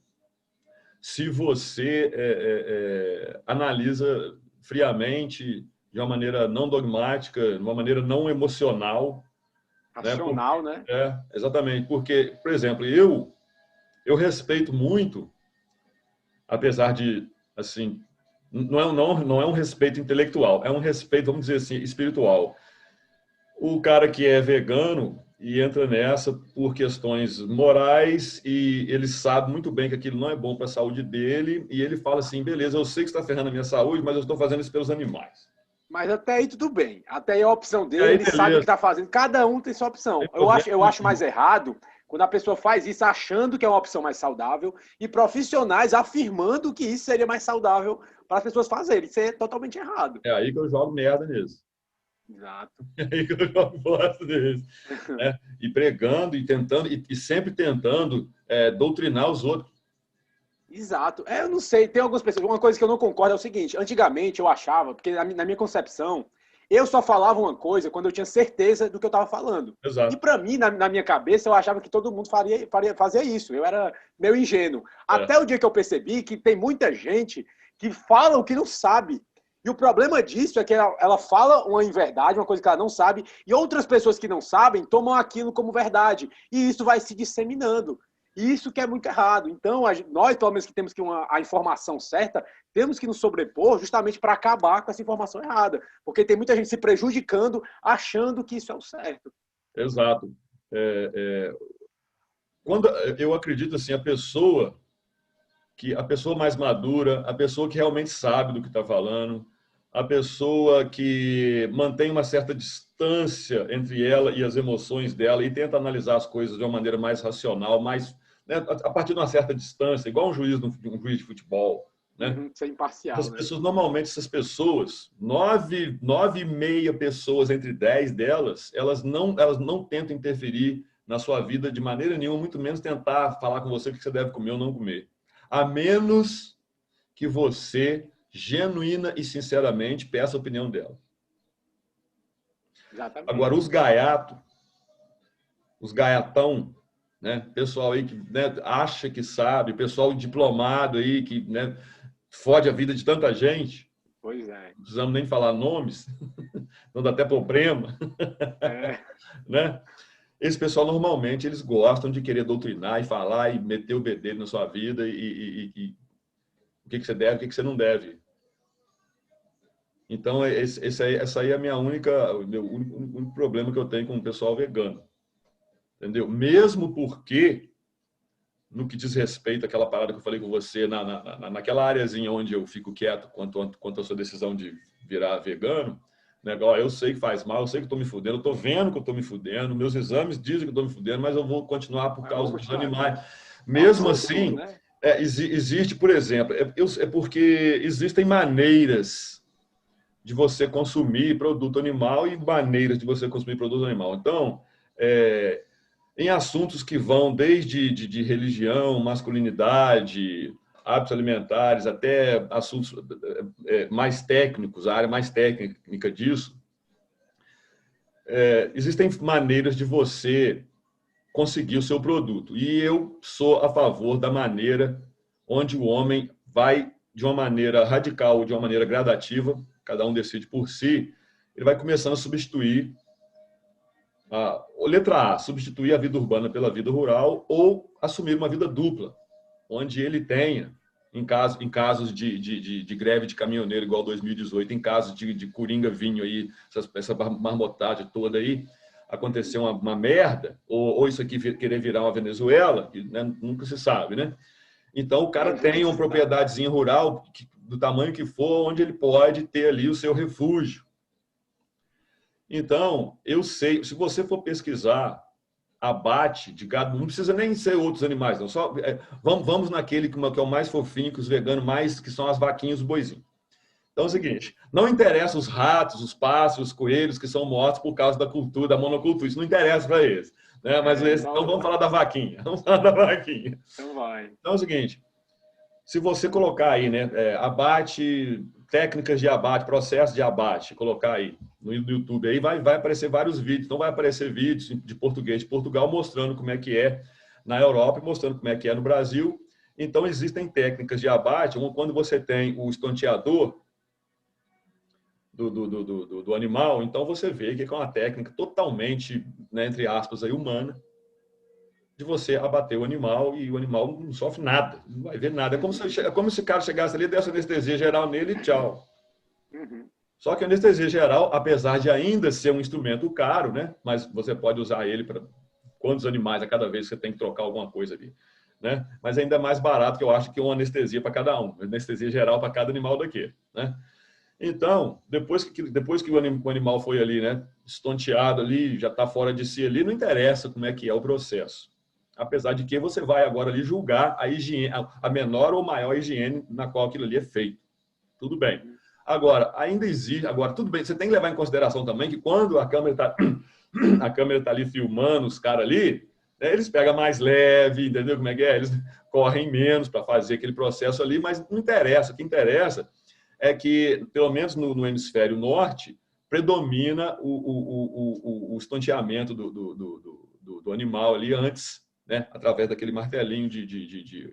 se você analisa friamente, de uma maneira não dogmática, de uma maneira não emocional. Racional, né? Exatamente. Porque, por exemplo, eu respeito muito, apesar de, assim, não é um respeito intelectual, é um respeito, vamos dizer assim, espiritual. O cara que é vegano e entra nessa por questões morais, e ele sabe muito bem que aquilo não é bom para a saúde dele, e ele fala assim, beleza, eu sei que está ferrando a minha saúde, mas eu estou fazendo isso pelos animais. Mas até aí tudo bem. Até aí é a opção dele, ele sabe o que está fazendo. Cada um tem sua opção. Eu acho mais errado quando a pessoa faz isso achando que é uma opção mais saudável e profissionais afirmando que isso seria mais saudável para as pessoas fazerem. Isso é totalmente errado. É aí que eu jogo merda nisso. Exato. É aí que eu jogo bosta nisso. Né? E pregando e tentando, e sempre tentando doutrinar os outros. Exato. Eu não sei, tem algumas pessoas. Uma coisa que eu não concordo é o seguinte: antigamente eu achava, porque na minha concepção, eu só falava uma coisa quando eu tinha certeza do que eu estava falando. Exato. E para mim, na minha cabeça, eu achava que todo mundo fazia isso. Eu era meio ingênuo. Até o dia que eu percebi que tem muita gente que fala o que não sabe. E o problema disso é que ela fala uma inverdade, uma coisa que ela não sabe, e outras pessoas que não sabem tomam aquilo como verdade. E isso vai se disseminando. Isso que é muito errado. Então, nós, pelo menos que temos a informação certa, temos que nos sobrepor justamente para acabar com essa informação errada. Porque tem muita gente se prejudicando, achando que isso é o certo. Exato. Quando eu acredito assim, a pessoa mais madura, a pessoa que realmente sabe do que está falando, a pessoa que mantém uma certa distância entre ela e as emoções dela e tenta analisar as coisas de uma maneira mais racional, a partir de uma certa distância, igual um juiz de futebol, né? Ser imparcial. As pessoas, normalmente, essas pessoas, 9,5 pessoas entre 10 delas, elas não tentam interferir na sua vida de maneira nenhuma, muito menos tentar falar com você o que você deve comer ou não comer. A menos que você, genuína e sinceramente, peça a opinião dela. Exatamente. Agora, os gaiatão, né? Pessoal aí que, né, acha que sabe, pessoal diplomado aí que, né, fode a vida de tanta gente. Pois é. Não precisamos nem falar nomes, não dá até problema. Né? Esse pessoal, normalmente, eles gostam de querer doutrinar e falar e meter o bedelho na sua vida e o que você deve, o que você não deve. Então, essa aí é o meu único problema que eu tenho com o pessoal vegano. Entendeu? Mesmo porque, no que diz respeito àquela parada que eu falei com você, naquela areazinha onde eu fico quieto quanto à sua decisão de virar vegano, né? Eu sei que faz mal, eu sei que estou me fudendo, eu estou vendo que eu estou me fudendo, meus exames dizem que eu estou me fudendo, mas eu vou continuar por causa dos animais. Mesmo assim, né? existe, por exemplo, é porque existem maneiras de você consumir produto animal e maneiras de você consumir produto animal. Então, em assuntos que vão desde de religião, masculinidade, hábitos alimentares, até assuntos mais técnicos, a área mais técnica disso, existem maneiras de você conseguir o seu produto. E eu sou a favor da maneira onde o homem vai, de uma maneira radical ou de uma maneira gradativa, cada um decide por si, ele vai começando a substituir letra A, substituir a vida urbana pela vida rural ou assumir uma vida dupla, onde ele tenha, em casos de greve de caminhoneiro igual 2018, em casos de coringa vinho aí, essa marmotagem toda aí, aconteceu uma merda, ou isso aqui querer virar uma Venezuela, né, nunca se sabe, né? Então, o cara tem uma propriedadezinha rural, do tamanho que for, onde ele pode ter ali o seu refúgio. Então, eu sei, se você for pesquisar abate de gado, não precisa nem ser outros animais, não. Só, vamos naquele que é o mais fofinho, que os veganos mais, que são as vaquinhas e os boizinhos. Então é o seguinte, não interessa os ratos, os pássaros, os coelhos que são mortos por causa da cultura, da monocultura, isso não interessa para eles. Né? Mas então vamos falar da vaquinha. Vamos falar da vaquinha. Então vai. Então é o seguinte, se você colocar aí, né, abate, técnicas de abate, processo de abate, colocar aí no YouTube, aí vai aparecer vários vídeos. Então vai aparecer vídeos de português de Portugal mostrando como é que é na Europa e mostrando como é que é no Brasil. Então existem técnicas de abate, quando você tem o estonteador do animal, então você vê que é uma técnica totalmente, né, entre aspas, aí, humana, de você abater o animal e o animal não sofre nada, não vai ver nada. É como se o cara chegasse ali, desse anestesia geral nele e tchau. Só que a anestesia geral, apesar de ainda ser um instrumento caro, né, mas você pode usar ele para quantos animais a cada vez que você tem que trocar alguma coisa ali. Né? Mas ainda é mais barato, que eu acho, que uma anestesia para cada um, anestesia geral para cada animal daqui. Né? Então, depois que o animal foi ali, né, estonteado ali, já está fora de si ali, não interessa como é que é o processo. Apesar de que você vai agora ali julgar a higiene, a menor ou maior higiene na qual aquilo ali é feito. Tudo bem. Agora, ainda existe... Agora, tudo bem, você tem que levar em consideração também que quando a câmera está ali filmando os caras ali, né, eles pegam mais leve, entendeu como é que é? Eles correm menos para fazer aquele processo ali, mas não interessa. O que interessa é que, pelo menos no hemisfério norte, predomina o estonteamento do animal ali antes, né, através daquele martelinho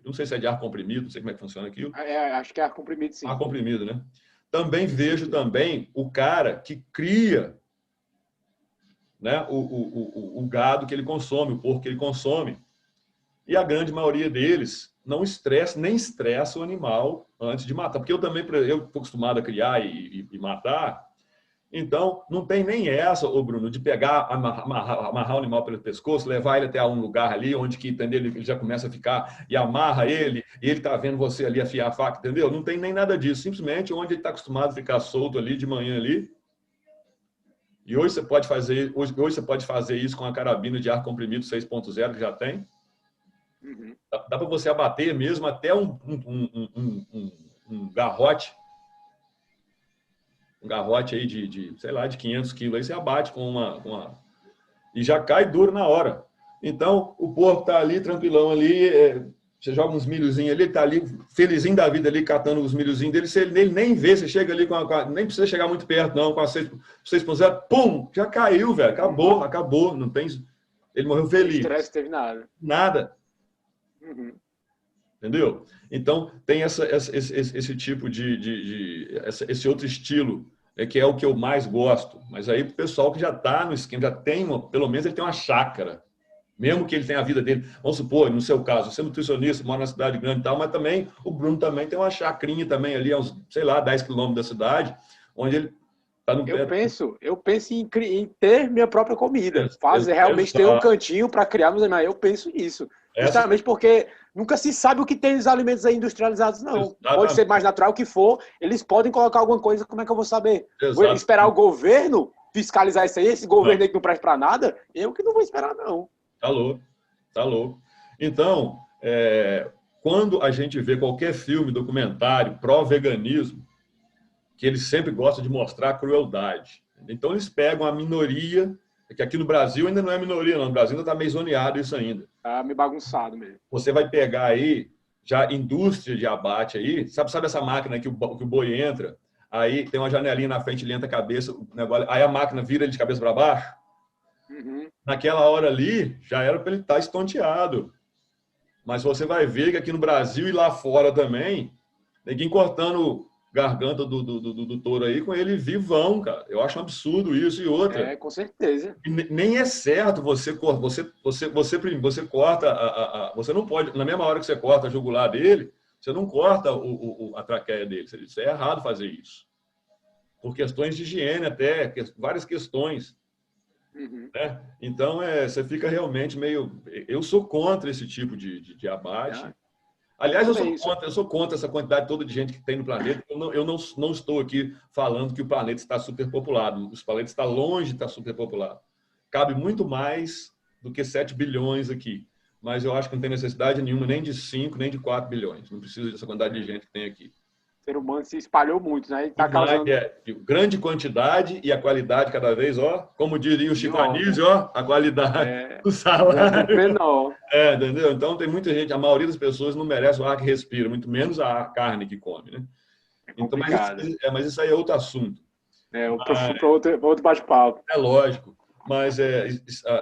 não sei se é de ar comprimido, não sei como é que funciona aquilo. Acho que é ar comprimido, sim. Ar comprimido, né? Também vejo o cara que cria, né, o gado que ele consome, o porco que ele consome. E a grande maioria deles não nem estressa o animal antes de matar. Porque eu estou acostumado a criar e matar. Então, não tem nem essa, Bruno, de pegar, amarrar o animal pelo pescoço, levar ele até um lugar ali onde que, entendeu, ele já começa a ficar e amarra ele, e ele está vendo você ali afiar a faca, entendeu? Não tem nem nada disso. Simplesmente onde ele está acostumado a ficar solto ali de manhã ali. E hoje você pode fazer isso com a carabina de ar comprimido 6.0 que já tem. Dá para você abater mesmo até um garrote, aí sei lá, de 500 quilos, aí você abate com e já cai duro na hora. Então, o porco tá ali, tranquilão ali, você joga uns milhozinhos ali, ele tá ali, felizinho da vida ali, catando os milhozinhos dele, ele nem vê, você chega ali, nem precisa chegar muito perto, não, com a 6.0, pum, já caiu, velho, acabou, não tem... Ele morreu feliz. Não estresse, teve nada. Nada. Entendeu? Então, tem esse tipo esse outro estilo, que é o que eu mais gosto. Mas aí o pessoal que já está no esquema, já tem, pelo menos ele tem uma chácara. Mesmo que ele tenha a vida dele. Vamos supor, no seu caso, você é nutricionista, mora na cidade grande e tal, mas também o Bruno também tem uma chacrinha também ali, a uns, sei lá, 10 quilômetros da cidade, onde ele está no pé. Eu penso em ter minha própria comida. Realmente ter um cantinho para criar meus animais. Eu penso nisso. Justamente porque nunca se sabe o que tem nos alimentos aí industrializados, não. Exatamente. Pode ser mais natural que for, eles podem colocar alguma coisa, como é que eu vou saber? Exatamente. Vou esperar o governo fiscalizar isso aí, esse governo aí que não presta para nada? Eu que não vou esperar, não. Tá louco. Então, quando a gente vê qualquer filme, documentário, pró-veganismo, que eles sempre gostam de mostrar crueldade. Então, eles pegam a minoria, que aqui no Brasil ainda não é minoria, não. No Brasil ainda está meio zoneado isso ainda. Tá meio bagunçado mesmo. Você vai pegar aí, já indústria de abate aí, sabe essa máquina que o boi entra, aí tem uma janelinha na frente, ele entra a cabeça, o negócio, aí a máquina vira ele de cabeça para baixo? Naquela hora ali, já era para ele estar estonteado. Mas você vai ver que aqui no Brasil e lá fora também, ninguém cortando garganta do touro aí com ele vivão, cara. Eu acho um absurdo isso. E outra. Com certeza. Nem é certo você corta. Você corta. Você não pode, na mesma hora que você corta a jugular dele, você não corta a traqueia dele. Isso é errado fazer isso. Por questões de higiene, até, várias questões. Né? Então, você fica realmente meio... Eu sou contra esse tipo de abate. Aliás, eu sou contra essa quantidade toda de gente que tem no planeta. Eu não estou aqui falando que o planeta está superpopulado. O planeta está longe de estar superpopulado. Cabe muito mais do que 7 bilhões aqui. Mas eu acho que não tem necessidade nenhuma, nem de 5, nem de 4 bilhões. Não precisa dessa quantidade de gente que tem aqui. O ser humano se espalhou muito, né? Ele tá causando... grande quantidade e a qualidade cada vez, como diria o Chico Anísio, a qualidade do salário. Não. Entendeu? Então tem muita gente, a maioria das pessoas não merece o ar que respira, muito menos a carne que come, né? Então, mas isso aí é outro assunto. Para outro bate-papo. É lógico. Mas,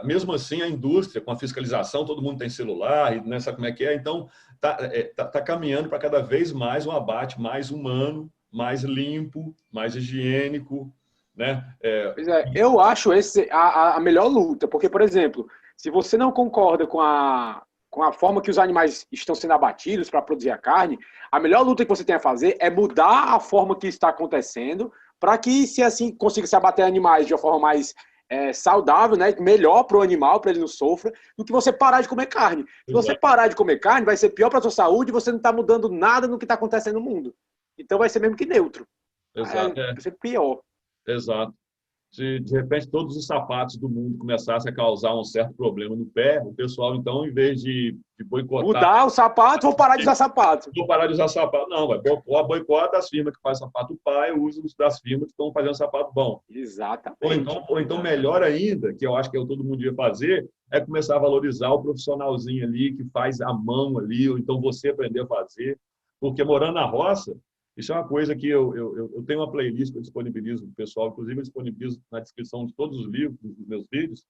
mesmo assim, a indústria, com a fiscalização, todo mundo tem celular, e não sabe como é que é. Então, tá caminhando para cada vez mais um abate mais humano, mais limpo, mais higiênico. Né? Eu acho a melhor luta. Porque, por exemplo, se você não concorda com a forma que os animais estão sendo abatidos para produzir a carne, a melhor luta que você tem a fazer é mudar a forma que está acontecendo para que, se assim, consiga se abater animais de uma forma mais saudável, né? Melhor para o animal, para ele não sofra, do que você parar de comer carne. Se você parar de comer carne, vai ser pior para a sua saúde e você não está mudando nada no que está acontecendo no mundo. Então vai ser mesmo que neutro. Exato. Vai ser pior. Exato. Se de repente todos os sapatos do mundo começassem a causar um certo problema no pé, o pessoal, então, em vez de boicotar... Mudar o sapato, vou parar de usar sapato. Vou parar de usar sapato. Não, vai boicota as firmas que fazem sapato pai, o uso das firmas que estão fazendo sapato bom. Exatamente. Ou então, melhor ainda, que eu acho que todo mundo devia fazer, é começar a valorizar o profissionalzinho ali, que faz a mão ali, ou então você aprender a fazer. Porque morando na roça, isso é uma coisa que eu tenho uma playlist que eu disponibilizo para o pessoal, inclusive eu disponibilizo na descrição de todos os livros, dos meus vídeos,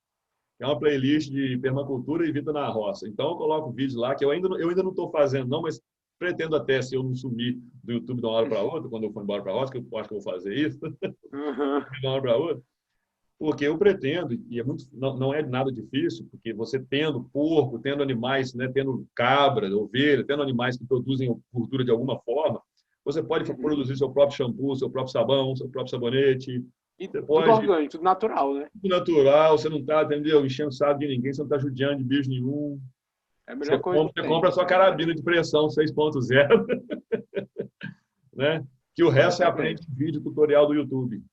que é uma playlist de permacultura e vida na roça. Então, eu coloco vídeos lá que eu ainda não estou fazendo, não, mas pretendo até, se eu não sumir do YouTube de uma hora para outra, quando eu for embora para a roça, que eu acho que eu vou fazer isso, de uma hora para outra, porque eu pretendo, e não é nada difícil, porque você tendo porco, tendo animais, né, tendo cabra, ovelha, tendo animais que produzem gordura de alguma forma, você pode produzir seu próprio shampoo, seu próprio sabão, seu próprio sabonete. E tudo orgânico, tudo natural, né? Tudo natural, você não está, entendeu? Enchendo o saco de ninguém, você não está judiando de bicho nenhum. É a melhor coisa. Você compra a sua carabina de pressão 6.0, né? Que o resto você aprende em vídeo tutorial do YouTube.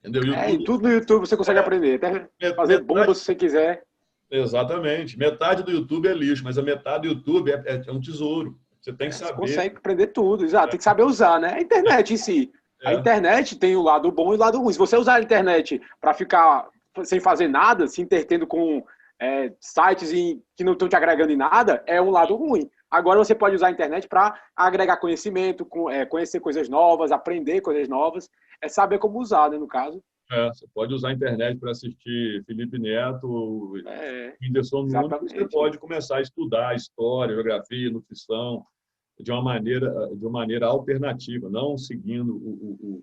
Entendeu? E tudo no YouTube você consegue aprender. Até fazer bomba se você quiser. Exatamente. Metade do YouTube é lixo, mas a metade do YouTube é um tesouro. Você tem que saber. Você consegue aprender tudo, exato. Tem que saber usar, né? A internet em si. A internet tem o lado bom e o lado ruim. Se você usar a internet para ficar sem fazer nada, se entretendo com sites que não estão te agregando em nada, é um lado ruim. Agora você pode usar a internet para agregar conhecimento, conhecer coisas novas, aprender coisas novas, saber como usar, né, no caso. Você pode usar a internet para assistir Felipe Neto, Whindersson Nunes, você pode começar a estudar história, geografia, nutrição, de uma maneira alternativa, não seguindo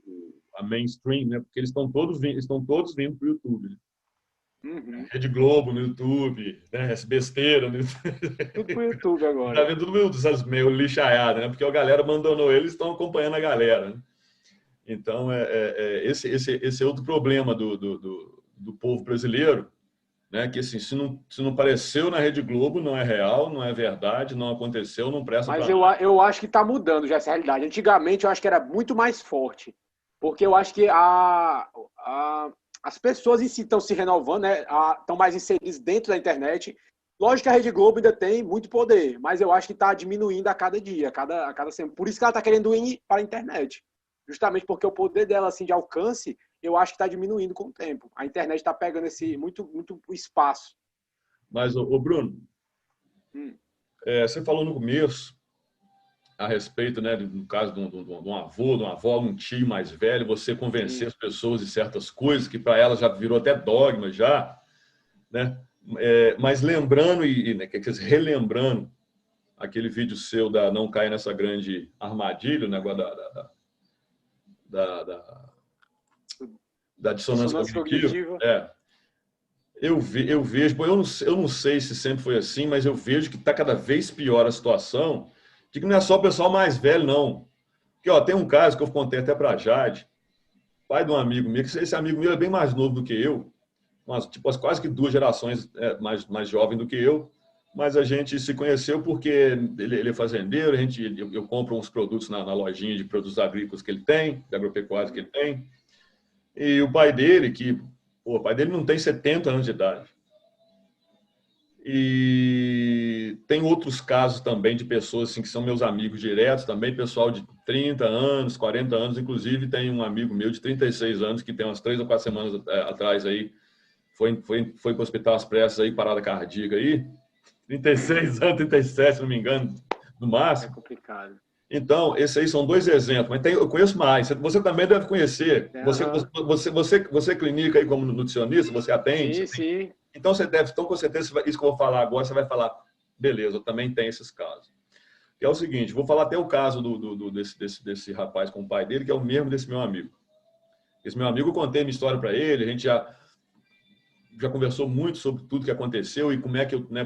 a mainstream, né? Porque eles estão todos vindo para o YouTube. Uhum. Rede Globo no YouTube, né? Essa besteira no tudo pro YouTube agora. Tá vendo tudo essas meio lixaiadas, né? Porque a galera abandonou eles, estão acompanhando a galera, né? Então, esse é outro problema do povo brasileiro, né? Que assim, se não apareceu na Rede Globo, não é real, não é verdade, não aconteceu, não presta pra nada. Mas eu acho que está mudando já essa realidade. Antigamente, eu acho que era muito mais forte, porque eu acho que as pessoas em si estão se renovando, né? Estão mais inseridas dentro da internet. Lógico que a Rede Globo ainda tem muito poder, mas eu acho que está diminuindo a cada dia, a cada semana. Por isso que ela está querendo ir para a internet. Justamente porque o poder dela assim, de alcance, eu acho que está diminuindo com o tempo. A internet está pegando muito espaço. Mas, Bruno, você falou no começo a respeito, né, no caso de um avô, de uma avó, um tio mais velho, você convencer as pessoas de certas coisas que para elas já virou até dogma já, né? Mas lembrando relembrando aquele vídeo seu da não cair nessa grande armadilha, o negócio da dissonância cognitiva. Eu vejo, eu não sei se sempre foi assim, mas eu vejo que está cada vez pior a situação, de que não é só o pessoal mais velho, não. Porque tem um caso que eu contei até para a Jade, pai de um amigo meu, que esse amigo meu é bem mais novo do que eu, quase que 2 gerações mais jovem do que eu, mas a gente se conheceu porque ele é fazendeiro, eu compro uns produtos na lojinha de produtos agrícolas que ele tem, de agropecuários que ele tem, e o pai dele, o pai dele não tem 70 anos de idade. E tem outros casos também de pessoas assim, que são meus amigos diretos, também pessoal de 30 anos, 40 anos, inclusive tem um amigo meu de 36 anos que tem umas 3 ou 4 semanas atrás aí, foi para o Hospital Às Pressas aí, parada cardíaca aí, 36 anos, 37, se não me engano, no máximo. É complicado. Então, esses aí são 2 exemplos, mas eu conheço mais. Você também deve conhecer. Você clinica aí como nutricionista, você atende? Sim. Então, você deve, com certeza, isso que eu vou falar agora, você vai falar, beleza, eu também tenho esses casos. Que é o seguinte, vou falar até o caso desse rapaz com o pai dele, que é o mesmo desse meu amigo. Esse meu amigo, eu contei minha história para ele, a gente já conversou muito sobre tudo que aconteceu e como é que eu... Né,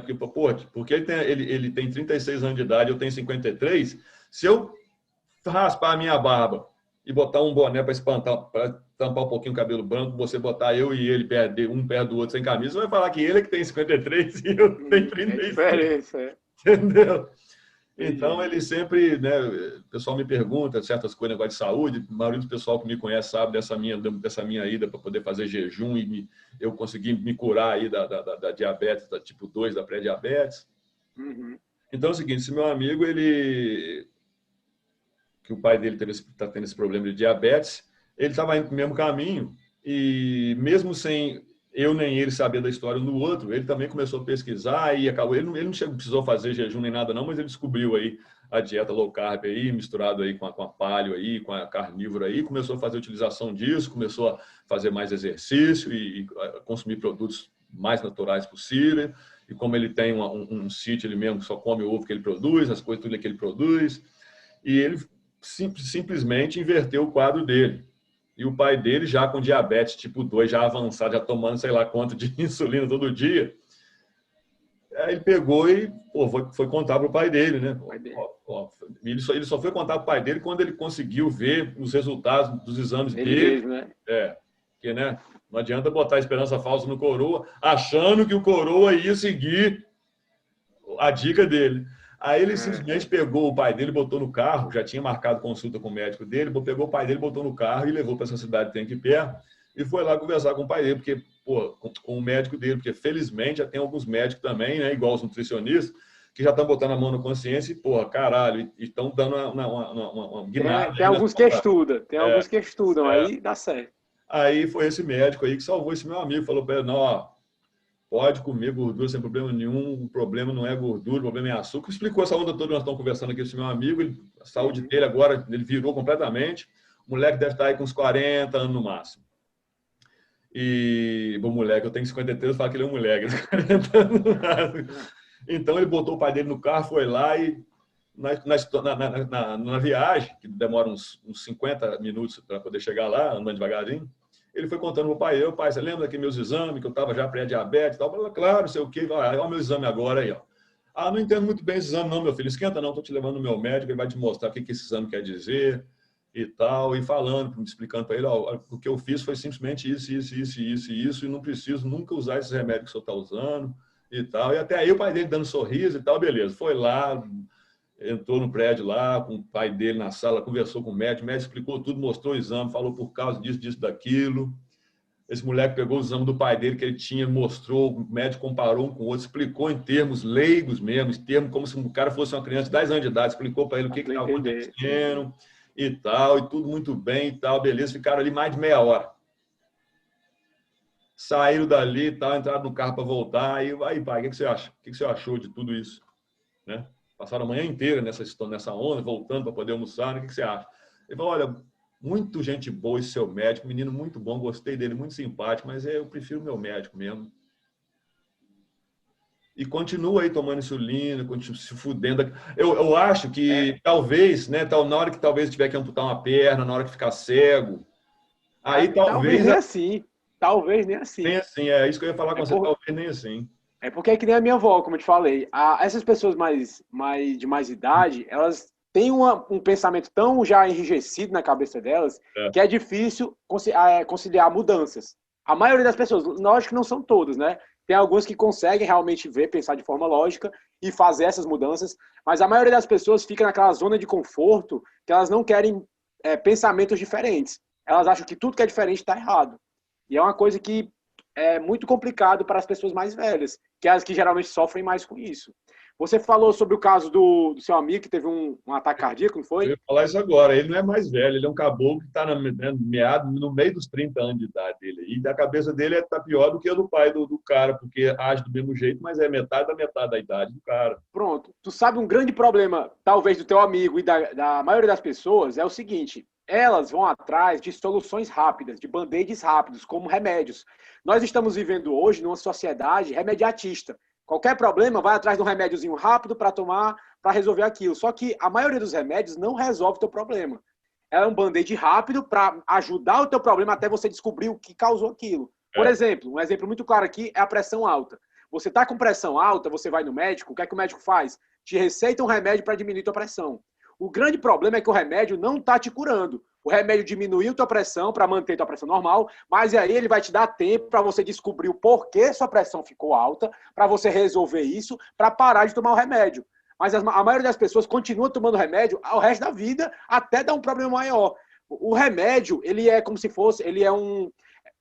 porque ele tem 36 anos de idade, eu tenho 53, se eu raspar a minha barba e botar um boné para tampar um pouquinho o cabelo branco, você botar eu e ele um perto do outro sem camisa, você vai falar que ele é que tem 53 e eu tenho 36. É diferença, Entendeu? Então, ele sempre, né, o pessoal me pergunta certas coisas, negócio de saúde, a maioria do pessoal que me conhece sabe dessa minha ida para poder fazer jejum e eu consegui me curar aí da diabetes, da tipo 2, da pré-diabetes. Uhum. Então, é o seguinte, esse meu amigo, que o pai dele está tendo esse problema de diabetes, ele estava indo para o mesmo caminho e mesmo sem eu nem ele saber da história um do outro, ele também começou a pesquisar e acabou, ele não precisou fazer jejum nem nada não, mas ele descobriu aí a dieta low carb aí, misturado aí com a paleo aí, com a carnívora aí, começou a fazer a utilização disso, começou a fazer mais exercício e consumir produtos mais naturais possível. E como ele tem um sítio, ele mesmo só come o ovo que ele produz, as coisas tudo que ele produz, e ele simplesmente inverteu o quadro dele. E o pai dele, já com diabetes tipo 2, já avançado, já tomando sei lá quanto de insulina todo dia, aí ele pegou e foi contar para o pai dele, né? Ele só foi contar para o pai dele quando ele conseguiu ver os resultados dos exames dele. Mesmo, né? Porque, né, não adianta botar esperança falsa no coroa, achando que o coroa ia seguir a dica dele. Aí ele simplesmente pegou o pai dele, botou no carro, já tinha marcado consulta com o médico dele, pegou o pai dele, botou no carro e levou para essa cidade que tem aqui perto e foi lá conversar com o pai dele, com o médico dele, porque felizmente já tem alguns médicos também, né, igual os nutricionistas, que já estão botando a mão na consciência e, porra, caralho, e estão dando uma guinada. Tem alguns que estudam, aí dá certo. Aí foi esse médico aí que salvou esse meu amigo, falou para ele, não, ó, pode comer gordura sem problema nenhum, o problema não é gordura, o problema é açúcar. Explicou essa onda toda, nós estamos conversando aqui com esse meu amigo, a saúde dele agora, ele virou completamente, o moleque deve estar aí com uns 40 anos no máximo. E, bom, moleque, eu tenho 53, eu falo que ele é um moleque, 40 anos no máximo. Então ele botou o pai dele no carro, foi lá e na viagem, que demora uns 50 minutos para poder chegar lá, andando devagarzinho, ele foi contando para o pai, pai, você lembra aqui meus exames, que eu estava já pré-diabetes e tal? Falei, claro, sei o quê, olha o meu exame agora aí, ó. Ah, não entendo muito bem esse exame não, meu filho, esquenta não, estou te levando no meu médico, ele vai te mostrar o que esse exame quer dizer e tal, e falando, explicando para ele, ó, o que eu fiz foi simplesmente isso, e não preciso nunca usar esses remédios que o senhor está usando e tal. E até aí o pai dele dando sorriso e tal, beleza, foi lá, entrou no prédio lá, com o pai dele na sala, conversou com o médico explicou tudo, mostrou o exame, falou por causa disso, daquilo. Esse moleque pegou o exame do pai dele que ele tinha, mostrou, o médico comparou um com o outro, explicou em termos leigos mesmo, em termos como se o cara fosse uma criança de 10 anos de idade, explicou para ele o que estava acontecendo e tal, e tudo muito bem e tal, beleza, ficaram ali mais de meia hora. Saíram dali e tal, entraram no carro para voltar, e aí, pai, o que você acha? O que você achou de tudo isso? Né? Passaram a manhã inteira nessa onda, voltando para poder almoçar, né? O que você acha? Ele falou, olha, muito gente boa esse seu médico, menino muito bom, gostei dele, muito simpático, mas eu prefiro o meu médico mesmo. E continua aí tomando insulina, continua se fudendo. Eu acho que talvez, né, na hora que talvez tiver que amputar uma perna, na hora que ficar cego, aí talvez nem assim. Talvez nem assim. Nem assim, é isso que eu ia falar com você, talvez nem assim. É porque é que nem a minha avó, como eu te falei. Essas pessoas de mais idade, elas têm um pensamento tão já enrijecido na cabeça delas que é difícil conciliar mudanças. A maioria das pessoas, lógico que não são todas, né? Tem alguns que conseguem realmente pensar de forma lógica e fazer essas mudanças, mas a maioria das pessoas fica naquela zona de conforto que elas não querem pensamentos diferentes. Elas acham que tudo que é diferente está errado. E é uma coisa que é muito complicado para as pessoas mais velhas, que é as que geralmente sofrem mais com isso. Você falou sobre o caso do seu amigo que teve um ataque cardíaco, não foi? Eu ia falar isso agora. Ele não é mais velho, ele é um caboclo que está no meio dos 30 anos de idade dele. E a cabeça dele está pior do que a do pai do cara, porque age do mesmo jeito, mas é metade da idade do cara. Pronto. Tu sabe um grande problema, talvez, do teu amigo e da maioria das pessoas, é o seguinte: elas vão atrás de soluções rápidas, de band-aids rápidos, como remédios. Nós estamos vivendo hoje numa sociedade remediatista. Qualquer problema vai atrás de um remédiozinho rápido para tomar, para resolver aquilo. Só que a maioria dos remédios não resolve o teu problema. É um band-aid rápido para ajudar o teu problema até você descobrir o que causou aquilo. Por exemplo, um exemplo muito claro aqui é a pressão alta. Você está com pressão alta, você vai no médico, o que é que o médico faz? Te receita um remédio para diminuir tua pressão. O grande problema é que o remédio não está te curando. O remédio diminuiu tua pressão para manter tua pressão normal, mas aí ele vai te dar tempo para você descobrir o porquê sua pressão ficou alta, para você resolver isso, para parar de tomar o remédio. Mas a maioria das pessoas continua tomando remédio ao resto da vida, até dar um problema maior. O remédio, ele é como se fosse,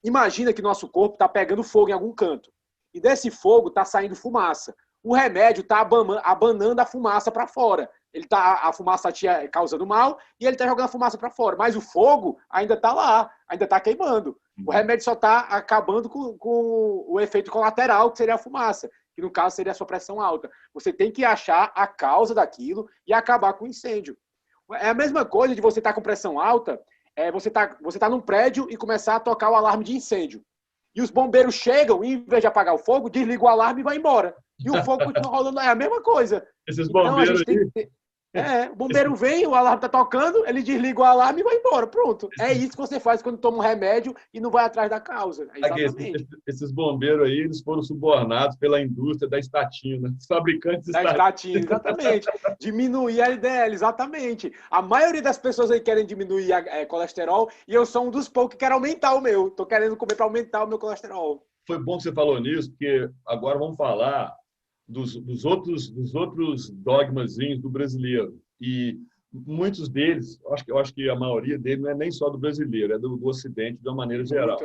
imagina que nosso corpo está pegando fogo em algum canto. E desse fogo está saindo fumaça. O remédio está abanando a fumaça para fora. A fumaça está te causando mal e ele está jogando a fumaça para fora. Mas o fogo ainda está lá, ainda está queimando. O remédio só está acabando com o efeito colateral, que seria a fumaça, que no caso seria a sua pressão alta. Você tem que achar a causa daquilo e acabar com o incêndio. É a mesma coisa de você estar com pressão alta, você tá num prédio e começar a tocar o alarme de incêndio. E os bombeiros chegam, e, em vez de apagar o fogo, desligam o alarme e vai embora. E o fogo continua rolando. É a mesma coisa. Esses bombeiros o bombeiro vem, o alarme tá tocando, ele desliga o alarme e vai embora. Pronto. É isso que você faz quando toma um remédio e não vai atrás da causa. Exatamente. Esses bombeiros aí, eles foram subornados pela indústria da estatina, os fabricantes da estatina, exatamente. Diminuir a LDL, exatamente. A maioria das pessoas aí querem diminuir colesterol e eu sou um dos poucos que quero aumentar o meu. Tô querendo comer para aumentar o meu colesterol. Foi bom que você falou nisso, porque agora vamos falar dos outros dogmazinhos do brasileiro. E muitos deles, eu acho que a maioria deles não é nem só do brasileiro, é do Ocidente de uma maneira geral.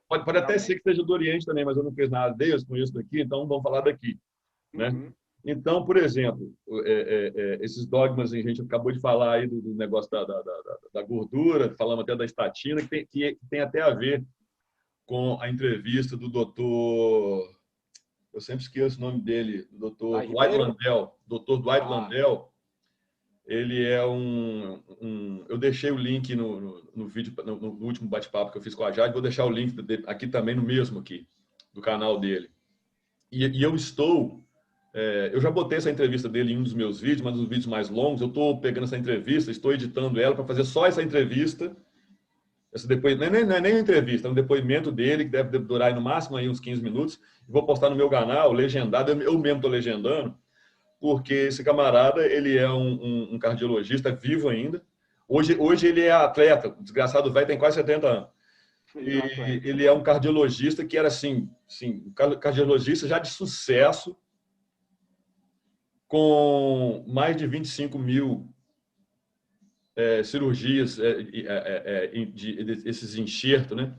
Pode até ser que seja do Oriente também, mas eu não fiz nada deles com isso daqui, então vamos falar daqui. Né? Então, por exemplo, esses dogmas, a gente acabou de falar aí do negócio da gordura, falamos até da estatina, que tem até a ver com a entrevista do doutor, eu sempre esqueço o nome dele, do doutor Dwight Landell. Dr. Dwight Landell, ele é eu deixei o link no vídeo, no último bate-papo que eu fiz com a Jade, vou deixar o link aqui também no mesmo aqui, do canal dele. E eu já botei essa entrevista dele em um dos meus vídeos, mas nos vídeos mais longos, eu estou pegando essa entrevista, estou editando ela para fazer só essa entrevista. Não é nem uma entrevista, é um depoimento dele, que deve durar no máximo aí uns 15 minutos. Vou postar no meu canal, legendado, eu mesmo estou legendando, porque esse camarada, ele é um cardiologista vivo ainda. Hoje ele é atleta, desgraçado velho, tem quase 70 anos. E ele é um cardiologista que era assim, cardiologista já de sucesso, com mais de 25 mil cirurgias esses enxertos, né?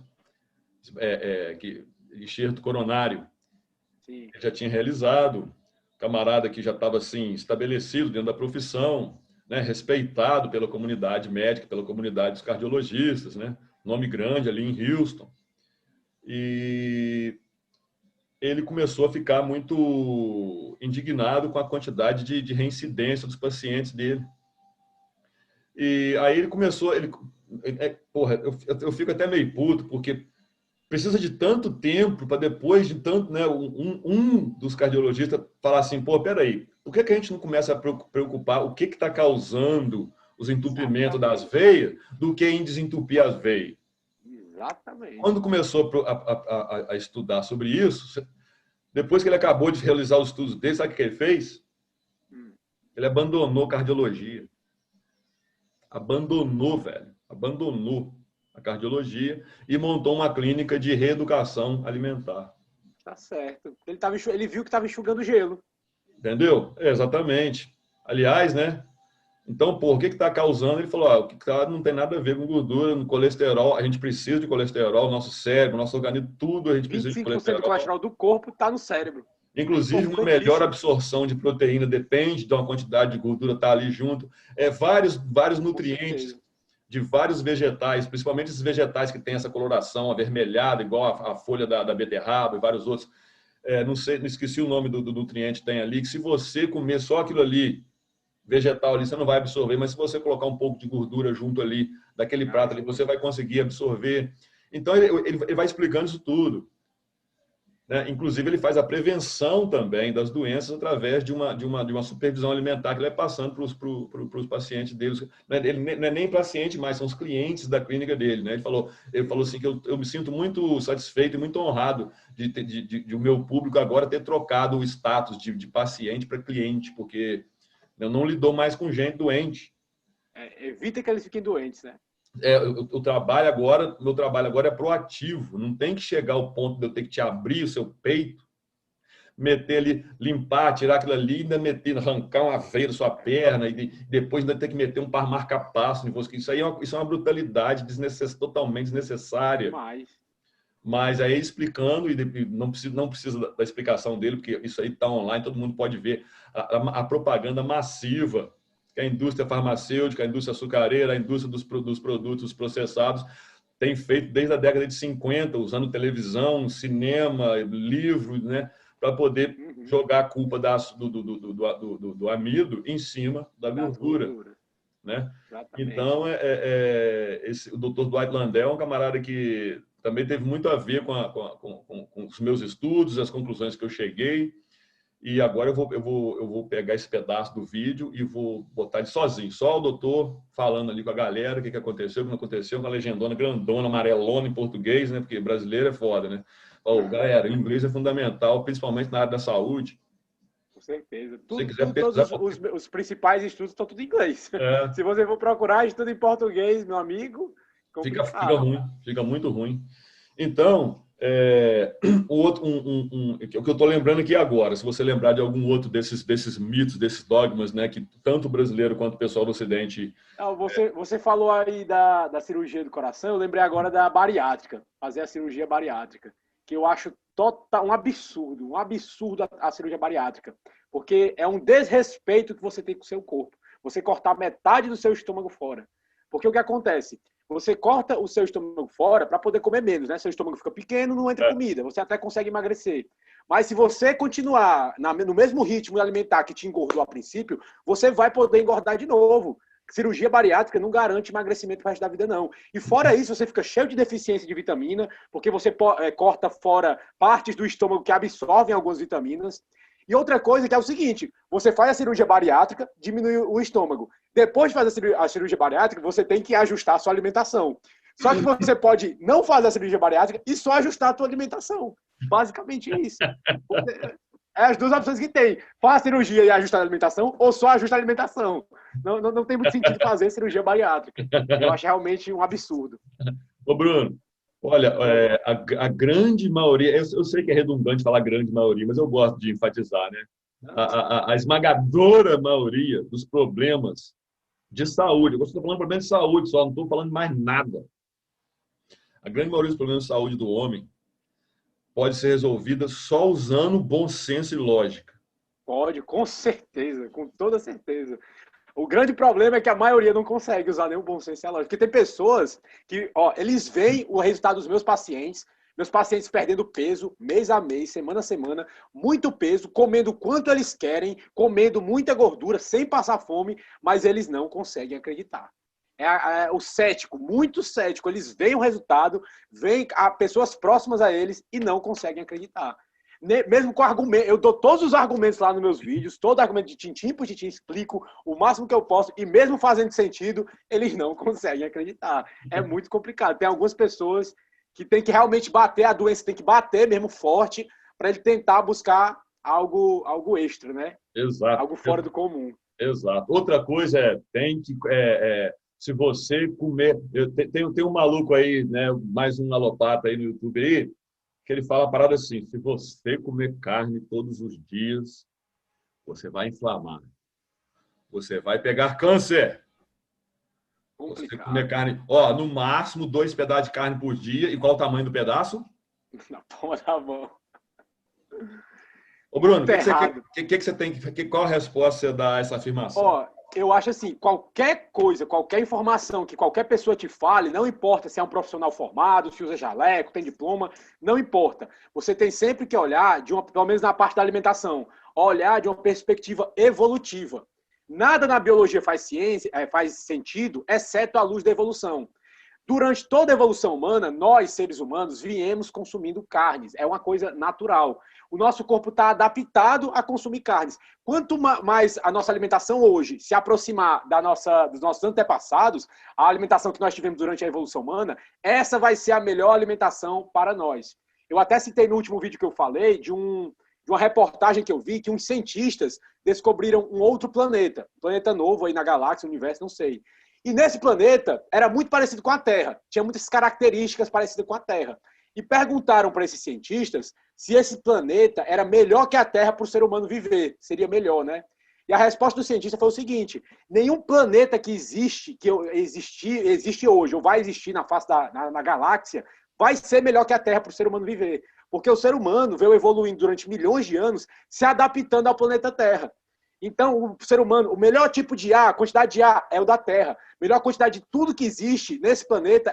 Enxerto coronário. Sim. Ele já tinha realizado, camarada que já estava assim, estabelecido dentro da profissão, né? Respeitado pela comunidade médica, pela comunidade dos cardiologistas, né? Nome grande ali em Houston. E ele começou a ficar muito indignado com a quantidade de reincidência dos pacientes dele. E aí ele começou... eu fico até meio puto, porque precisa de tanto tempo para depois de tanto... Né, um dos cardiologistas falar assim, peraí, por que a gente não começa a preocupar o que está causando os entupimentos das veias do que em desentupir as veias? Exatamente. Quando começou a estudar sobre isso, depois que ele acabou de realizar os estudos dele, sabe o que ele fez? Ele abandonou cardiologia. Abandonou a cardiologia e montou uma clínica de reeducação alimentar. Tá certo. Ele viu que estava enxugando gelo. Entendeu? Exatamente. Aliás, né? Então, o que está causando? Ele falou, o que não tem nada a ver com gordura, no colesterol. A gente precisa de colesterol, nosso cérebro, nosso organismo, tudo a gente precisa de colesterol. 25% do colesterol do corpo está no cérebro. Inclusive, uma melhor absorção de proteína depende de uma quantidade de gordura estar ali junto. Vários nutrientes de vários vegetais, principalmente esses vegetais que têm essa coloração avermelhada, igual a folha da beterraba e vários outros. Não esqueci o nome do nutriente que tem ali, que se você comer só aquilo ali, vegetal ali, você não vai absorver, mas se você colocar um pouco de gordura junto ali, daquele prato ali, você vai conseguir absorver. Então, ele vai explicando isso tudo. Né? Inclusive, ele faz a prevenção também das doenças através de uma supervisão alimentar que ele vai passando para os pacientes deles. Ele não é nem paciente mais, são os clientes da clínica dele. Né? Ele falou assim que eu me sinto muito satisfeito e muito honrado de o meu público agora ter trocado o status de paciente para cliente, porque eu não lido mais com gente doente. Evita que eles fiquem doentes, né? Meu trabalho agora é proativo. Não tem que chegar ao ponto de eu ter que te abrir o seu peito, meter ali, limpar, tirar aquilo ali, ainda arrancar uma veia da sua perna e depois ainda ter que meter um par marca-passo em você. Isso é uma brutalidade totalmente desnecessária. Mas aí explicando, e não precisa da explicação dele, porque isso aí está online, todo mundo pode ver a propaganda massiva que a indústria farmacêutica, a indústria açucareira, a indústria dos produtos processados tem feito desde a década de 50, usando televisão, cinema, livros, né, para poder jogar a culpa do amido em cima da gordura. Né? Então, o Dr. Dwight Landell é um camarada que também teve muito a ver com os meus estudos, as conclusões que eu cheguei. E agora eu vou pegar esse pedaço do vídeo e vou botar ele sozinho. Só o doutor falando ali com a galera o que aconteceu, o que não aconteceu, com a legendona grandona, amarelona em português, né? Porque brasileiro é foda, né? Galera, o inglês é fundamental, principalmente na área da saúde. Com certeza. Todos os principais estudos estão tudo em inglês. Se você for procurar estudo em português, meu amigo, fica muito ruim. Então, o que eu estou lembrando aqui agora, se você lembrar de algum outro desses mitos, desses dogmas, né, que tanto o brasileiro quanto o pessoal do Ocidente... Você falou aí da cirurgia do coração, eu lembrei agora da bariátrica, fazer a cirurgia bariátrica. que eu acho um absurdo a cirurgia bariátrica, porque é um desrespeito que você tem com o seu corpo. Você cortar metade do seu estômago fora. Porque o que acontece? Você corta o seu estômago fora para poder comer menos, né? Seu estômago fica pequeno, não entra comida, você até consegue emagrecer. Mas se você continuar no mesmo ritmo alimentar que te engordou a princípio, você vai poder engordar de novo. Cirurgia bariátrica não garante emagrecimento pro resto da vida, não. E fora isso, você fica cheio de deficiência de vitamina, porque você corta fora partes do estômago que absorvem algumas vitaminas. E outra coisa que é o seguinte, você faz a cirurgia bariátrica, diminui o estômago. Depois de fazer a cirurgia bariátrica, você tem que ajustar a sua alimentação. Só que você pode não fazer a cirurgia bariátrica e só ajustar a sua alimentação. Basicamente é isso. É as duas opções que tem. Faz a cirurgia e ajustar a alimentação ou só ajusta a alimentação. Não tem muito sentido fazer cirurgia bariátrica. Eu acho realmente um absurdo. Ô, Bruno, olha, a grande maioria, eu sei que é redundante falar grande maioria, mas eu gosto de enfatizar, né? A esmagadora maioria dos problemas de saúde, eu estou falando de problema de saúde só, não estou falando mais nada. A grande maioria dos problemas de saúde do homem pode ser resolvida só usando bom senso e lógica. Pode, com certeza, com toda certeza. O grande problema é que a maioria não consegue usar nenhum bom senso e a lógica. Porque tem pessoas que, eles veem o resultado dos meus pacientes perdendo peso, mês a mês, semana a semana, muito peso, comendo o quanto eles querem, comendo muita gordura, sem passar fome, mas eles não conseguem acreditar. O cético, muito cético, eles veem o resultado, veem pessoas próximas a eles e não conseguem acreditar. Mesmo com argumento, eu dou todos os argumentos lá nos meus vídeos, todo argumento de tintim por tintim, explico o máximo que eu posso, e mesmo fazendo sentido, eles não conseguem acreditar. É muito complicado. Tem algumas pessoas que tem que realmente bater a doença, tem que bater mesmo forte, para ele tentar buscar algo extra, né? Exato. Algo fora do comum. Exato. Outra coisa se você comer... Tem um maluco aí, né, mais um alopata aí no YouTube aí, que ele fala a parada assim, se você comer carne todos os dias, você vai inflamar. Você vai pegar câncer. Complicado. Você comer carne, no máximo 2 pedaços de carne por dia. E qual o tamanho do pedaço? Na palma da mão. Ô, Bruno, que você tem, qual a resposta você dá a essa afirmação? Eu acho assim, qualquer coisa, qualquer informação que qualquer pessoa te fale, não importa se é um profissional formado, se usa jaleco, tem diploma, não importa. Você tem sempre que olhar, pelo menos na parte da alimentação, olhar de uma perspectiva evolutiva. Nada na biologia faz sentido, exceto à luz da evolução. Durante toda a evolução humana, nós, seres humanos, viemos consumindo carnes. É uma coisa natural. O nosso corpo está adaptado a consumir carnes. Quanto mais a nossa alimentação hoje se aproximar dos nossos antepassados, a alimentação que nós tivemos durante a evolução humana, essa vai ser a melhor alimentação para nós. Eu até citei no último vídeo que eu falei de uma reportagem que eu vi que uns cientistas descobriram um outro planeta. Um planeta novo aí na galáxia, universo, não sei. E nesse planeta era muito parecido com a Terra. Tinha muitas características parecidas com a Terra. E perguntaram para esses cientistas se esse planeta era melhor que a Terra para o ser humano viver. Seria melhor, né? E a resposta do cientista foi o seguinte: nenhum planeta que existe hoje, ou vai existir na face na galáxia, vai ser melhor que a Terra para o ser humano viver. Porque o ser humano veio evoluindo durante milhões de anos, se adaptando ao planeta Terra. Então, o ser humano, o melhor tipo de ar, a quantidade de ar é o da Terra. A melhor quantidade de tudo que existe nesse planeta,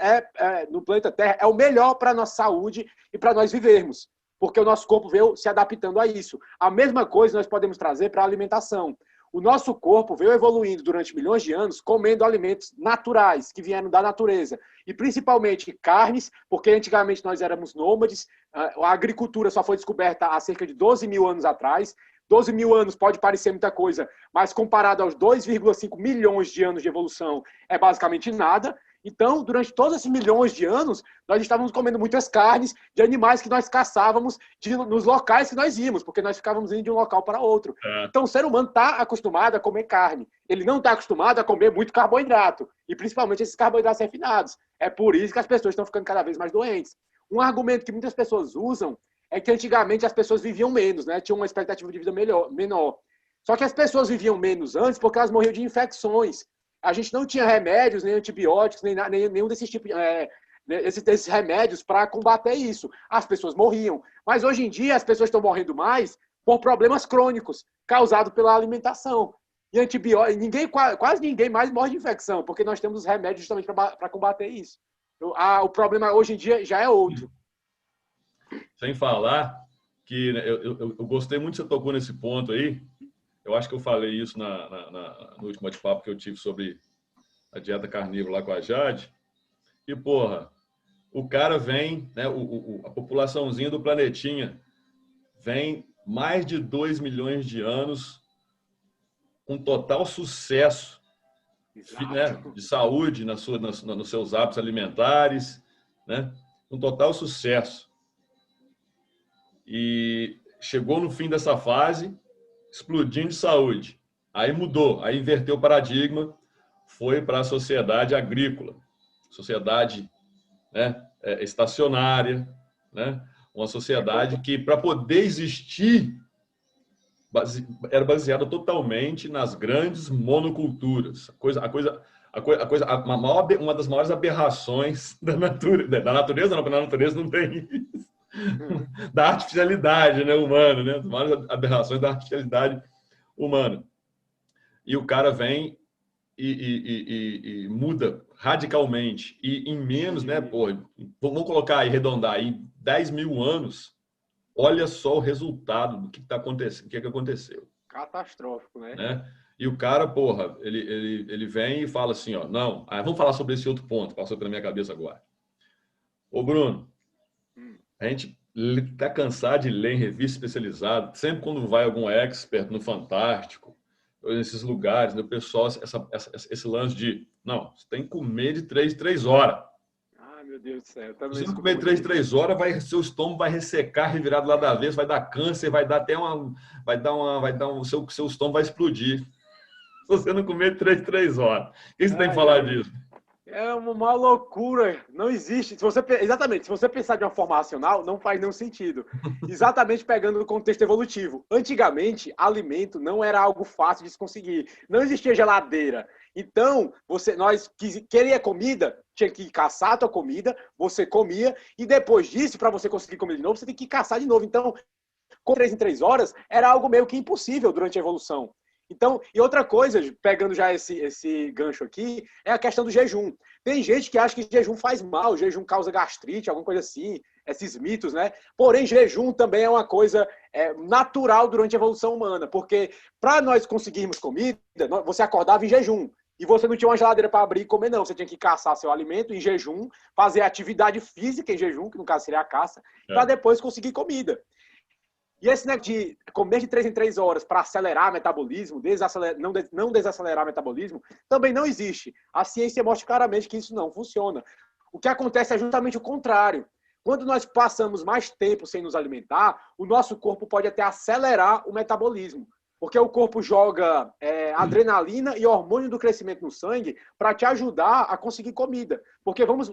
no planeta Terra, é o melhor para a nossa saúde e para nós vivermos. Porque o nosso corpo veio se adaptando a isso. A mesma coisa nós podemos trazer para a alimentação. O nosso corpo veio evoluindo durante milhões de anos comendo alimentos naturais, que vieram da natureza. E principalmente carnes, porque antigamente nós éramos nômades. A agricultura só foi descoberta há cerca de 12 mil anos atrás. 12 mil anos pode parecer muita coisa, mas comparado aos 2,5 milhões de anos de evolução, é basicamente nada. Então, durante todos esses milhões de anos, nós estávamos comendo muitas carnes de animais que nós caçávamos nos locais que nós íamos, porque nós ficávamos indo de um local para outro. Então, o ser humano está acostumado a comer carne. Ele não está acostumado a comer muito carboidrato, e principalmente esses carboidratos refinados. É por isso que as pessoas estão ficando cada vez mais doentes. Um argumento que muitas pessoas usam é que antigamente as pessoas viviam menos, né? Tinham uma expectativa de vida menor. Só que as pessoas viviam menos antes porque elas morriam de infecções. A gente não tinha remédios, nem antibióticos, nem nenhum desses tipos, esses remédios para combater isso. As pessoas morriam. Mas hoje em dia as pessoas estão morrendo mais por problemas crônicos causados pela alimentação. E antibiótico, quase ninguém mais morre de infecção, porque nós temos os remédios justamente para combater isso. O problema hoje em dia já é outro. Sem falar que eu gostei muito que você tocou nesse ponto aí. Eu acho que eu falei isso no último bate-papo que eu tive sobre a dieta carnívora lá com a Jade. E, porra, o cara vem, né, a populaçãozinha do planetinha vem mais de 2 milhões de anos com total sucesso, né, de saúde nos seus hábitos alimentares, né, com total sucesso. E chegou no fim dessa fase, explodindo de saúde. Aí mudou, aí inverteu o paradigma, foi para a sociedade agrícola, sociedade, né, estacionária, né, uma sociedade que, para poder existir, era baseada totalmente nas grandes monoculturas. Uma das maiores aberrações da natureza. Da natureza não, porque na natureza não tem isso. Da artificialidade, né, humana, né? As maiores aberrações da artificialidade humana. E o cara vem e muda radicalmente. E em menos, né, pô, vamos colocar aí, arredondar, em 10 mil anos, olha só o resultado do que está acontecendo, o que aconteceu. Catastrófico, né? E o cara, porra, ele vem e fala assim, ó, não, vamos falar sobre esse outro ponto, passou pela minha cabeça agora. Ô, Bruno, a gente tá cansado de ler em revista especializada, sempre quando vai algum expert no Fantástico, nesses lugares, né, o pessoal, esse lance de, não, você tem que comer de 3 em 3 horas. Meu Deus do céu. Se você não comer 3 em 3 horas, seu estômago vai ressecar, revirar do lado da vez, vai dar câncer, vai dar até seu estômago vai explodir. Se você não comer 3 em 3 horas. O que você tem que falar disso? É uma loucura. Não existe. Exatamente. Se você pensar de uma forma racional, não faz nenhum sentido. Exatamente pegando o contexto evolutivo. Antigamente, alimento não era algo fácil de se conseguir. Não existia geladeira. Então, nós queria comida, tinha que caçar a tua comida, você comia, e depois disso, para você conseguir comer de novo, você tem que caçar de novo. Então, com 3 em 3 horas, era algo meio que impossível durante a evolução. Então, e outra coisa, pegando já esse gancho aqui, é a questão do jejum. Tem gente que acha que jejum faz mal, jejum causa gastrite, alguma coisa assim, esses mitos, né? Porém, jejum também é uma coisa natural durante a evolução humana, porque para nós conseguirmos comida, você acordava em jejum. E você não tinha uma geladeira para abrir e comer, não. Você tinha que caçar seu alimento em jejum, fazer atividade física em jejum, que no caso seria a caça, para depois conseguir comida. E esse negócio de comer de 3 em 3 horas para acelerar o metabolismo, não desacelerar o metabolismo, também não existe. A ciência mostra claramente que isso não funciona. O que acontece é justamente o contrário. Quando nós passamos mais tempo sem nos alimentar, o nosso corpo pode até acelerar o metabolismo. Porque o corpo joga adrenalina e hormônio do crescimento no sangue para te ajudar a conseguir comida. Porque vamos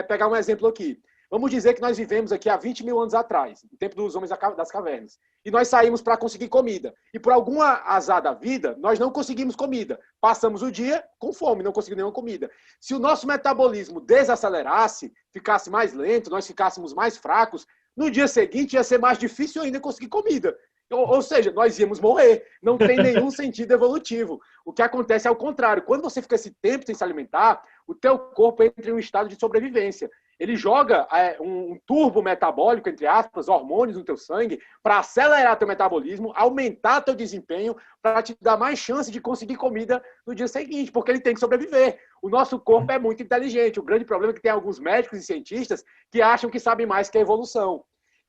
pegar um exemplo aqui. Vamos dizer que nós vivemos aqui há 20 mil anos atrás, no tempo dos homens das cavernas. E nós saímos para conseguir comida. E por alguma azar da vida, nós não conseguimos comida. Passamos o dia com fome, não conseguimos nenhuma comida. Se o nosso metabolismo desacelerasse, ficasse mais lento, nós ficássemos mais fracos, no dia seguinte ia ser mais difícil ainda conseguir comida. Ou seja, nós íamos morrer. Não tem nenhum sentido evolutivo. O que acontece é o contrário. Quando você fica esse tempo sem se alimentar, o teu corpo entra em um estado de sobrevivência. Ele joga um turbo metabólico, entre aspas, hormônios no teu sangue, para acelerar teu metabolismo, aumentar teu desempenho, para te dar mais chance de conseguir comida no dia seguinte, porque ele tem que sobreviver. O nosso corpo é muito inteligente. O grande problema é que tem alguns médicos e cientistas que acham que sabem mais que a evolução.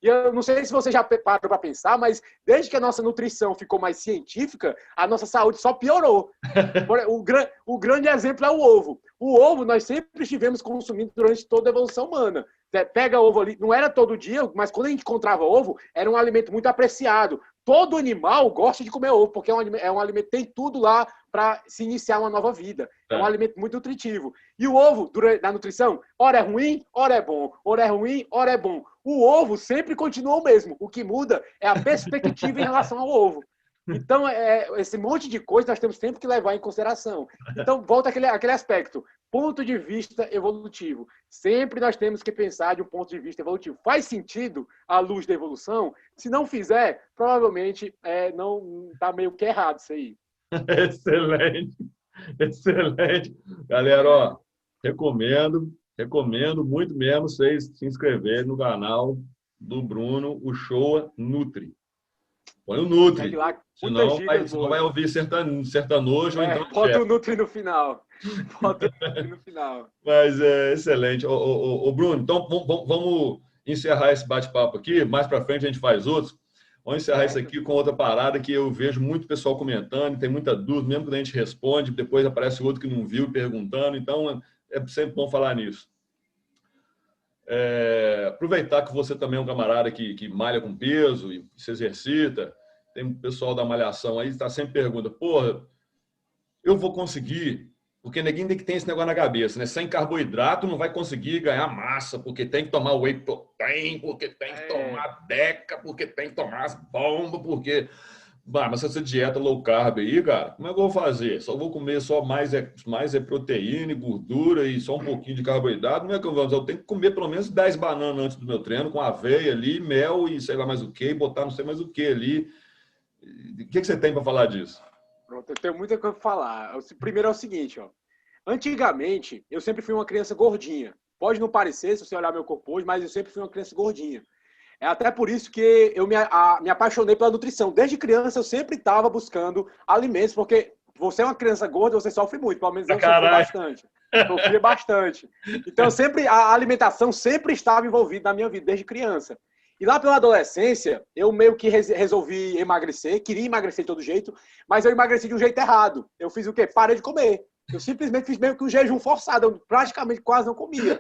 E eu não sei se você já parou para pensar, mas desde que a nossa nutrição ficou mais científica, a nossa saúde só piorou. O grande exemplo é o ovo. O ovo nós sempre estivemos consumindo durante toda a evolução humana. Pega ovo ali, não era todo dia, mas quando a gente encontrava ovo, era um alimento muito apreciado. Todo animal gosta de comer ovo, porque é um alimento, tem tudo lá para se iniciar uma nova vida. É um alimento muito nutritivo. E o ovo, na nutrição, ora é ruim, ora é bom. Ora é ruim, ora é bom. O ovo sempre continua o mesmo. O que muda é a perspectiva em relação ao ovo. Então, esse monte de coisa nós temos sempre que levar em consideração. Então, volta aquele aspecto. Ponto de vista evolutivo. Sempre nós temos que pensar de um ponto de vista evolutivo. Faz sentido à luz da evolução? Se não fizer, provavelmente não está meio que errado isso aí. Excelente, excelente. Galera, ó, recomendo muito mesmo vocês se inscreverem no canal do Bruno, o Showa Nutri. Põe o Nutri, lá, senão vai ouvir sertanojo ou então... Bota o Nutri no final. Bota o Nutri no final. Mas é excelente. Ô, Bruno, então vamos encerrar esse bate-papo aqui. Mais para frente a gente faz outros. Vamos encerrar isso aqui com outra parada que eu vejo muito pessoal comentando, tem muita dúvida, mesmo quando a gente responde, depois aparece outro que não viu perguntando, então é sempre bom falar nisso. Aproveitar que você também é um camarada que malha com peso e se exercita, tem um pessoal da malhação aí que está sempre pergunta, porra, eu vou conseguir, porque ninguém tem que ter esse negócio na cabeça, né? Sem carboidrato não vai conseguir ganhar massa, porque tem que tomar whey protein, porque tem que tomar deca, porque tem que tomar as bombas, porque... Mas se essa dieta low carb aí, cara, como é que eu vou fazer? Só vou comer só mais proteína e gordura e só um pouquinho de carboidrato? Como é que eu vou fazer? Eu tenho que comer pelo menos 10 bananas antes do meu treino, com aveia ali, mel e sei lá mais o que, e botar não sei mais o que ali. O que você tem para falar disso? Pronto, eu tenho muita coisa para falar. Primeiro é o seguinte, ó. Antigamente, eu sempre fui uma criança gordinha. Pode não parecer, se você olhar meu corpo hoje, mas eu sempre fui uma criança gordinha. É até por isso que eu me apaixonei pela nutrição. Desde criança, eu sempre estava buscando alimentos, porque você é uma criança gorda, você sofre muito. Pelo menos eu sofri bastante. Sofri bastante. Então, a alimentação sempre estava envolvida na minha vida, desde criança. E lá pela adolescência, eu meio que resolvi emagrecer, queria emagrecer de todo jeito, mas eu emagreci de um jeito errado. Eu fiz o quê? Parei de comer. Eu simplesmente fiz meio que um jejum forçado, eu praticamente quase não comia.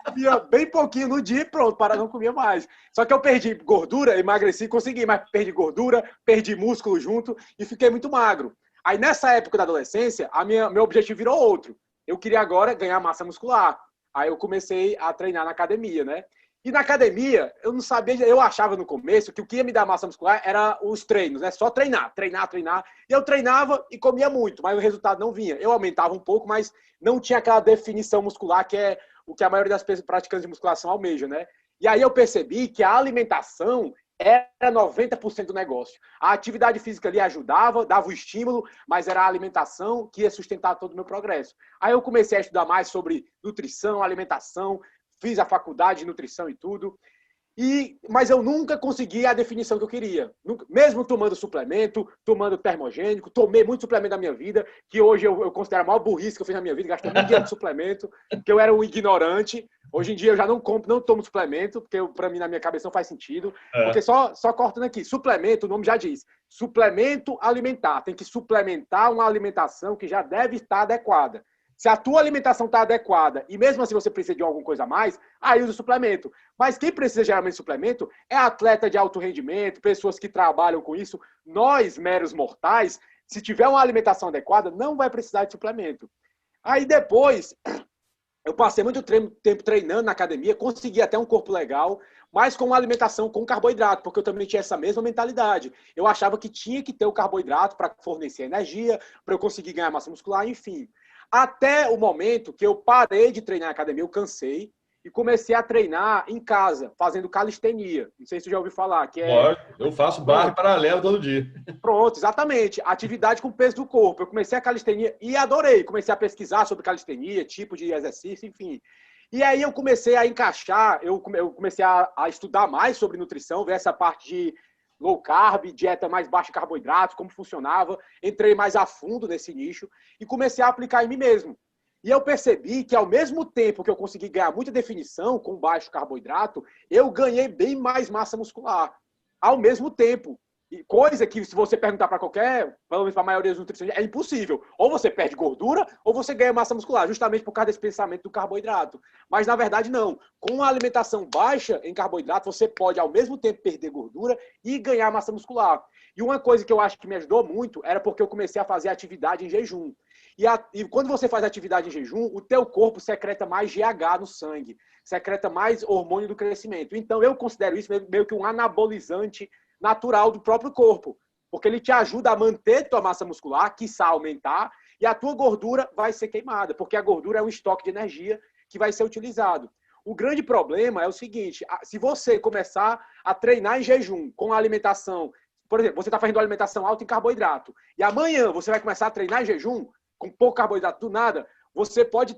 Comia bem pouquinho no dia e pronto, não comia mais. Só que eu perdi gordura, emagreci, consegui, mas perdi gordura, perdi músculo junto e fiquei muito magro. Aí nessa época da adolescência, meu objetivo virou outro. Eu queria agora ganhar massa muscular. Aí eu comecei a treinar na academia, né? E na academia, eu não sabia, eu achava no começo que o que ia me dar massa muscular era os treinos, né? Só treinar. E eu treinava e comia muito, mas o resultado não vinha. Eu aumentava um pouco, mas não tinha aquela definição muscular que é o que a maioria das praticantes de musculação almeja, né? E aí eu percebi que a alimentação era 90% do negócio. A atividade física ali ajudava, dava o estímulo, mas era a alimentação que ia sustentar todo o meu progresso. Aí eu comecei a estudar mais sobre nutrição, alimentação, fiz a faculdade de nutrição e tudo, mas eu nunca consegui a definição que eu queria. Mesmo tomando suplemento, tomando termogênico, tomei muito suplemento na minha vida, que hoje eu considero a maior burrice que eu fiz na minha vida, gastei muito dinheiro de suplemento, que eu era um ignorante. Hoje em dia eu já não tomo suplemento, porque para mim na minha cabeça não faz sentido. Porque só cortando aqui, suplemento, o nome já diz, suplemento alimentar. Tem que suplementar uma alimentação que já deve estar adequada. Se a tua alimentação está adequada e mesmo assim você precisa de alguma coisa a mais, aí usa o suplemento. Mas quem precisa geralmente de suplemento é atleta de alto rendimento, pessoas que trabalham com isso. Nós, meros mortais, se tiver uma alimentação adequada, não vai precisar de suplemento. Aí depois, eu passei muito tempo treinando na academia, consegui até um corpo legal, mas com uma alimentação com carboidrato, porque eu também tinha essa mesma mentalidade. Eu achava que tinha que ter o carboidrato para fornecer energia, para eu conseguir ganhar massa muscular, enfim. Até o momento que eu parei de treinar na academia, eu cansei e comecei a treinar em casa, fazendo calistenia. Não sei se você já ouviu falar. Eu faço barra paralelo todo dia. Pronto, exatamente. Atividade com peso do corpo. Eu comecei a calistenia e adorei. Comecei a pesquisar sobre calistenia, tipo de exercício, enfim. E aí eu comecei a encaixar, eu comecei a estudar mais sobre nutrição, ver essa parte de low carb, dieta mais baixa em carboidratos, como funcionava. Entrei mais a fundo nesse nicho e comecei a aplicar em mim mesmo. E eu percebi que ao mesmo tempo que eu consegui ganhar muita definição com baixo carboidrato, eu ganhei bem mais massa muscular. Ao mesmo tempo. Coisa que, se você perguntar para pelo menos para a maioria dos nutricionistas, é impossível. Ou você perde gordura, ou você ganha massa muscular, justamente por causa desse pensamento do carboidrato. Mas, na verdade, não. Com uma alimentação baixa em carboidrato, você pode, ao mesmo tempo, perder gordura e ganhar massa muscular. E uma coisa que eu acho que me ajudou muito era porque eu comecei a fazer atividade em jejum. E quando você faz atividade em jejum, o teu corpo secreta mais GH no sangue, secreta mais hormônio do crescimento. Então, eu considero isso meio que um anabolizante natural do próprio corpo. porque ele te ajuda a manter tua massa muscular, quiçá aumentar, e a tua gordura vai ser queimada, porque a gordura é um estoque de energia que vai ser utilizado. O grande problema é o seguinte, se você começar a treinar em jejum com a alimentação, por exemplo, você está fazendo uma alimentação alta em carboidrato, e amanhã você vai começar a treinar em jejum, com pouco carboidrato do nada, você pode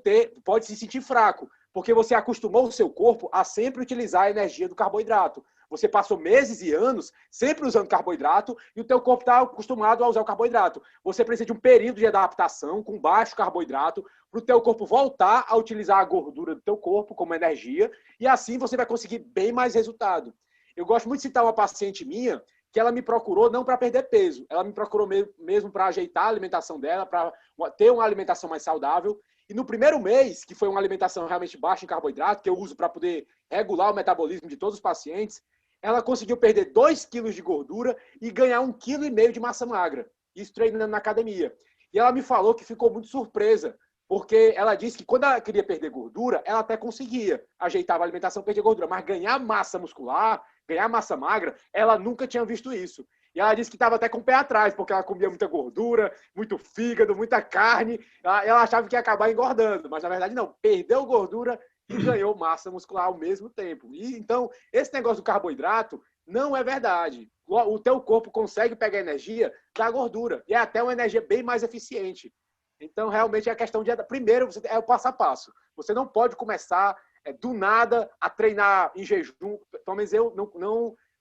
se sentir fraco, porque você acostumou o seu corpo a sempre utilizar a energia do carboidrato. Você passou meses e anos sempre usando carboidrato e o teu corpo está acostumado a usar o carboidrato. Você precisa de um período de adaptação com baixo carboidrato para o teu corpo voltar a utilizar a gordura do teu corpo como energia e assim você vai conseguir bem mais resultado. Eu gosto muito de citar uma paciente minha que ela me procurou não para perder peso, ela me procurou mesmo para ajeitar a alimentação dela, para ter uma alimentação mais saudável. E no primeiro mês, que foi uma alimentação realmente baixa em carboidrato, que eu uso para poder regular o metabolismo de todos os pacientes, ela conseguiu perder 2 quilos de gordura e ganhar 1,5 kg de massa magra. Isso treinando na academia. E ela me falou que ficou muito surpresa, porque ela disse que quando ela queria perder gordura, ela até conseguia. Ajeitava a alimentação, perder gordura. Mas ganhar massa muscular, ganhar massa magra, ela nunca tinha visto isso. E ela disse que estava até com o pé atrás, porque ela comia muita gordura, muito fígado, muita carne. Ela achava que ia acabar engordando, mas na verdade não. Perdeu gordura e ganhou massa muscular ao mesmo tempo. E então, esse negócio do carboidrato não é verdade. O teu corpo consegue pegar energia da gordura. E é até uma energia bem mais eficiente. Então, realmente, é a questão de... Primeiro, é o passo a passo. Você não pode começar do nada a treinar em jejum. Pelo menos eu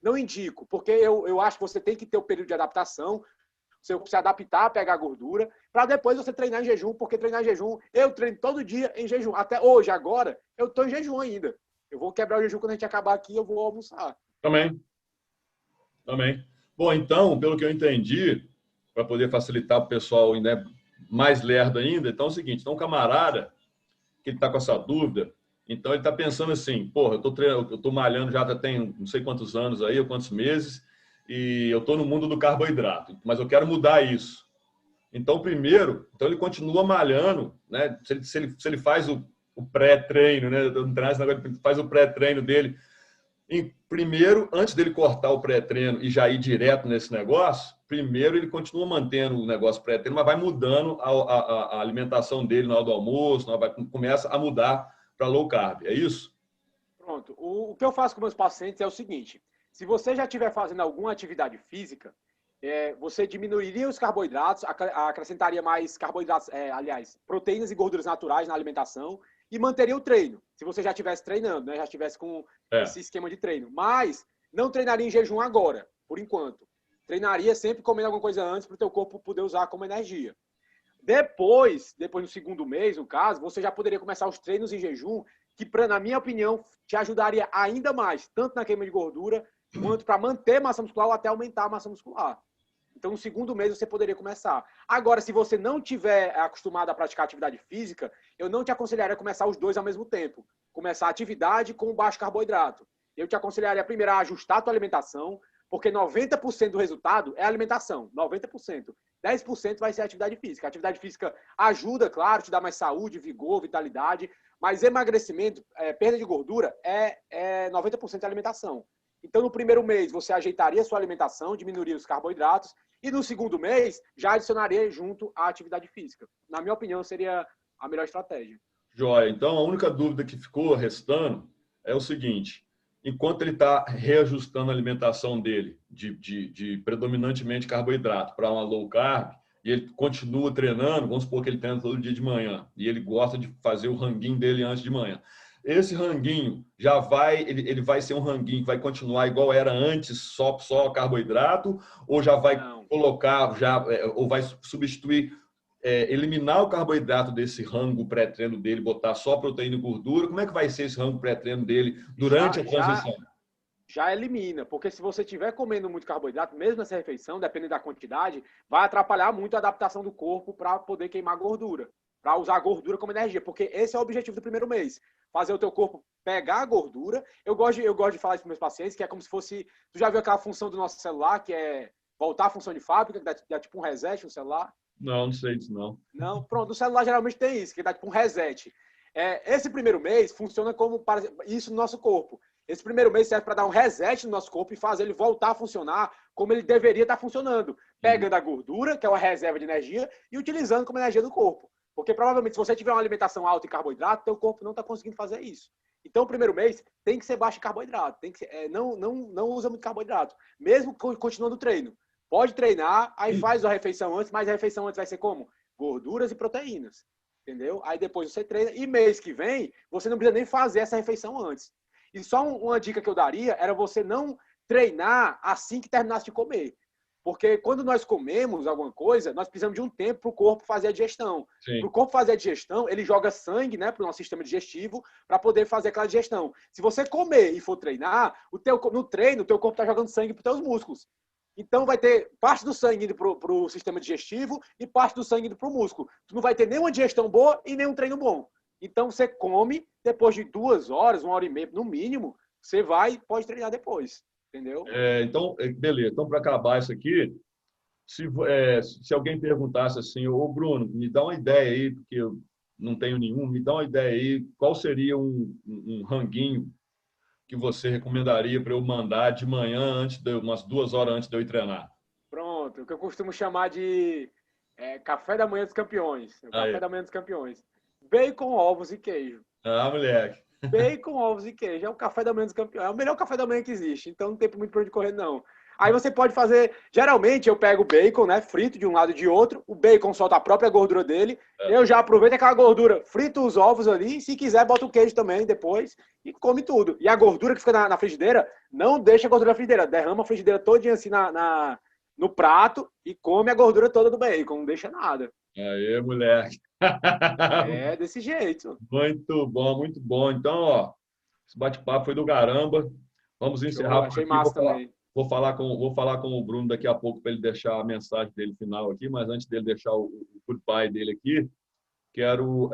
não indico, porque eu acho que você tem que ter o período de adaptação, você se adaptar a pegar gordura, para depois você treinar em jejum, porque treinar em jejum, eu treino todo dia em jejum. Até hoje, agora, eu estou em jejum ainda. Eu vou quebrar o jejum quando a gente acabar aqui, eu vou almoçar. Também. Bom, então, pelo que eu entendi, para poder facilitar para o pessoal ainda mais lerdo ainda, então é o seguinte, então um camarada que está com essa dúvida, então ele está pensando assim, porra, eu estou malhando já tem não sei quantos anos aí, ou quantos meses, e eu estou no mundo do carboidrato, mas eu quero mudar isso. Então, primeiro, ele continua malhando, né? Se ele faz o pré-treino, né? Faz o pré-treino dele. E, primeiro, antes dele cortar o pré-treino e já ir direto nesse negócio, primeiro ele continua mantendo o negócio pré-treino, mas vai mudando a alimentação dele na hora do almoço, começa a mudar para low carb. É isso? Pronto. O que eu faço com meus pacientes é o seguinte: se você já estiver fazendo alguma atividade física, você diminuiria os carboidratos, acrescentaria mais carboidratos, proteínas e gorduras naturais na alimentação e manteria o treino. Se você já estivesse treinando, né? Já estivesse com esse esquema de treino. Mas não treinaria em jejum agora, por enquanto. Treinaria sempre comendo alguma coisa antes para o teu corpo poder usar como energia. Depois do segundo mês, no caso, você já poderia começar os treinos em jejum, que, na minha opinião, te ajudaria ainda mais, tanto na queima de gordura, quanto para manter massa muscular ou até aumentar a massa muscular. Então, no segundo mês, você poderia começar. Agora, se você não tiver acostumado a praticar atividade física, eu não te aconselharia a começar os dois ao mesmo tempo. Começar a atividade com baixo carboidrato. Eu te aconselharia primeiro a ajustar a tua alimentação, porque 90% do resultado é a alimentação. 90%. 10% vai ser a atividade física. A atividade física ajuda, claro, te dá mais saúde, vigor, vitalidade, mas emagrecimento, perda de gordura, é 90% da alimentação. Então, no primeiro mês, você ajeitaria a sua alimentação, diminuiria os carboidratos, e no segundo mês, já adicionaria junto a atividade física. Na minha opinião, seria a melhor estratégia. Joia. Então, a única dúvida que ficou restando é o seguinte: enquanto ele está reajustando a alimentação dele de predominantemente carboidrato para uma low carb, e ele continua treinando, vamos supor que ele treina todo dia de manhã, e ele gosta de fazer o ranguinho dele antes de manhã. Esse ranguinho ele vai ser um ranguinho que vai continuar igual era antes, só carboidrato, ou já vai colocar, ou vai substituir, eliminar o carboidrato desse rango pré-treino dele, botar só proteína e gordura? Como é que vai ser esse rango pré-treino dele durante a transição? Já elimina, porque se você estiver comendo muito carboidrato, mesmo essa refeição, dependendo da quantidade, vai atrapalhar muito a adaptação do corpo para poder queimar gordura, para usar a gordura como energia, porque esse é o objetivo do primeiro mês. Fazer o teu corpo pegar a gordura. Eu gosto de falar isso para meus pacientes, que é como se fosse... Tu já viu aquela função do nosso celular, que é voltar à função de fábrica, que dá tipo um reset no celular? Não sei disso, não. Não? Pronto, o celular geralmente tem isso, que dá tipo um reset. Esse primeiro mês funciona como isso no nosso corpo. Esse primeiro mês serve para dar um reset no nosso corpo e fazer ele voltar a funcionar como ele deveria estar funcionando. Pegando a gordura, que é uma reserva de energia, e utilizando como energia do corpo. Porque provavelmente, se você tiver uma alimentação alta em carboidrato, teu corpo não está conseguindo fazer isso. Então, o primeiro mês tem que ser baixo em carboidrato. Tem que ser, não usa muito carboidrato. Mesmo continuando o treino. Pode treinar, aí faz a refeição antes, mas a refeição antes vai ser como? Gorduras e proteínas. Entendeu? Aí depois você treina. E mês que vem, você não precisa nem fazer essa refeição antes. E só uma dica que eu daria era você não treinar assim que terminasse de comer. Porque quando nós comemos alguma coisa, nós precisamos de um tempo para o corpo fazer a digestão. Para o corpo fazer a digestão, ele joga sangue, né, para o nosso sistema digestivo para poder fazer aquela digestão. Se você comer e for treinar, no treino, o teu corpo está jogando sangue para os teus músculos. Então vai ter parte do sangue indo para o sistema digestivo e parte do sangue indo para o músculo. Tu não vai ter nenhuma digestão boa e nenhum treino bom. Então você come, depois de 2 horas, 1h30 no mínimo, você pode treinar depois. Entendeu? Então, beleza. Então, para acabar isso aqui, se alguém perguntasse assim, ô Bruno, me dá uma ideia aí, porque eu não tenho nenhum, me dá uma ideia aí, qual seria um ranguinho que você recomendaria para eu mandar de manhã, umas 2 horas antes de eu ir treinar? Pronto, o que eu costumo chamar de café da manhã dos campeões. Café da manhã dos campeões. Bacon, ovos e queijo. Ah, moleque. Bacon, ovos e queijo. É o café da manhã dos campeões. É o melhor café da manhã que existe. Então não tem muito para onde correr, não. Aí você pode fazer... Geralmente eu pego o bacon, né? Frito de um lado e de outro. O bacon solta a própria gordura dele. Eu já aproveito aquela gordura, frito os ovos ali. Se quiser, bota o queijo também depois. E come tudo. E a gordura que fica na frigideira, não deixa a gordura na frigideira. Derrama a frigideira todinha assim no prato e come a gordura toda do bacon. Não deixa nada. Aí, moleque. É desse jeito. Muito bom, muito bom. Então, ó, esse bate-papo foi do caramba. Vamos encerrar por achei aqui. massa também. Vou falar com o Bruno daqui a pouco para ele deixar a mensagem dele final aqui, mas antes dele deixar o goodbye dele aqui, quero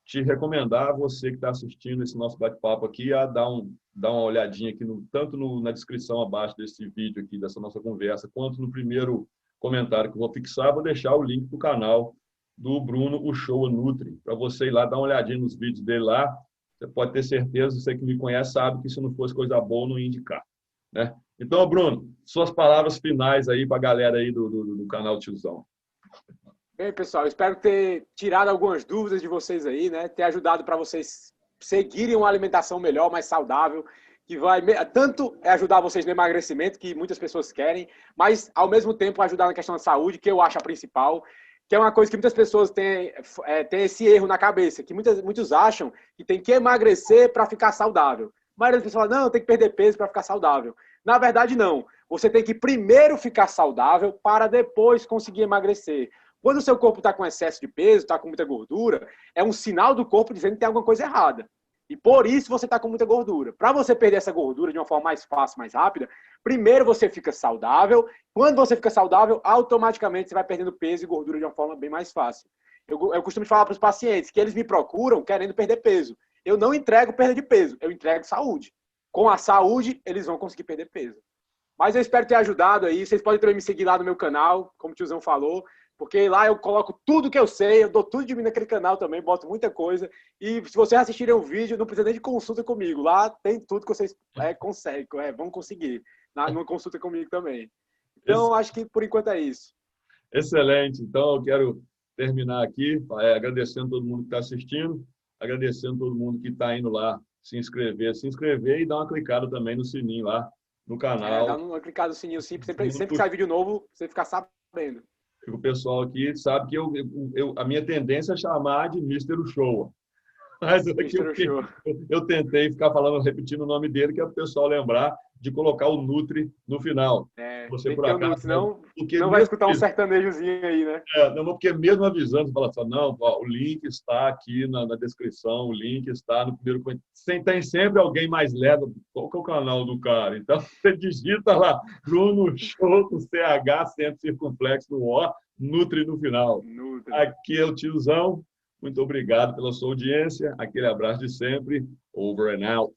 te recomendar, você que está assistindo esse nosso bate-papo aqui, a dar uma olhadinha aqui, tanto na descrição abaixo desse vídeo aqui, dessa nossa conversa, quanto no primeiro comentário que eu vou fixar, vou deixar o link para o canal do Bruno, o Show Nutri, para você ir lá dar uma olhadinha nos vídeos dele lá. Você pode ter certeza, você que me conhece sabe que se não fosse coisa boa, não ia indicar. Né? Então, Bruno, suas palavras finais aí para a galera aí do canal Tiozão. Bem, pessoal, espero ter tirado algumas dúvidas de vocês aí, né? Ter ajudado para vocês seguirem uma alimentação melhor, mais saudável, que vai tanto ajudar vocês no emagrecimento, que muitas pessoas querem, mas ao mesmo tempo ajudar na questão da saúde, que eu acho a principal, que é uma coisa que muitas pessoas têm esse erro na cabeça, que muitos acham que tem que emagrecer para ficar saudável. A maioria das pessoas fala, não, tem que perder peso para ficar saudável. Na verdade, não. Você tem que primeiro ficar saudável para depois conseguir emagrecer. Quando o seu corpo está com excesso de peso, está com muita gordura, é um sinal do corpo dizendo que tem alguma coisa errada. E por isso você está com muita gordura. Para você perder essa gordura de uma forma mais fácil, mais rápida, primeiro você fica saudável. Quando você fica saudável, automaticamente você vai perdendo peso e gordura de uma forma bem mais fácil. Eu costumo falar para os pacientes que eles me procuram querendo perder peso. Eu não entrego perda de peso, eu entrego saúde. Com a saúde, eles vão conseguir perder peso. Mas eu espero ter ajudado aí. Vocês podem também me seguir lá no meu canal, como o Tiozão falou, porque lá eu coloco tudo que eu sei, eu dou tudo de mim naquele canal também, boto muita coisa. E se vocês assistirem o vídeo, não precisa nem de consulta comigo. Lá tem tudo que vocês vão conseguir. Numa consulta comigo também. Então, acho que por enquanto é isso. Excelente. Então, eu quero terminar aqui agradecendo todo mundo que está assistindo, agradecendo todo mundo que está indo lá se inscrever e dar uma clicada também no sininho lá no canal. Dá uma clicada no sininho sempre que sai vídeo novo, você ficar sabendo. O pessoal aqui sabe que a minha tendência é chamar de Mr. Show. Mas eu tentei ficar repetindo o nome dele, que é para o pessoal lembrar de colocar o Nutri no final. Você por acaso, senão não vai escutar um sertanejozinho aí, né? Não, porque mesmo avisando, fala só, não, ó, o link está aqui na descrição, o link está no primeiro comentário. Tem sempre alguém mais leve. Qual que é o canal do cara? Então, você digita lá, Bruno Show, com CH, centro circunflexo no O, Nutri no final. Nutri. Aqui é o Tiozão. Muito obrigado pela sua audiência. Aquele abraço de sempre. Over and out.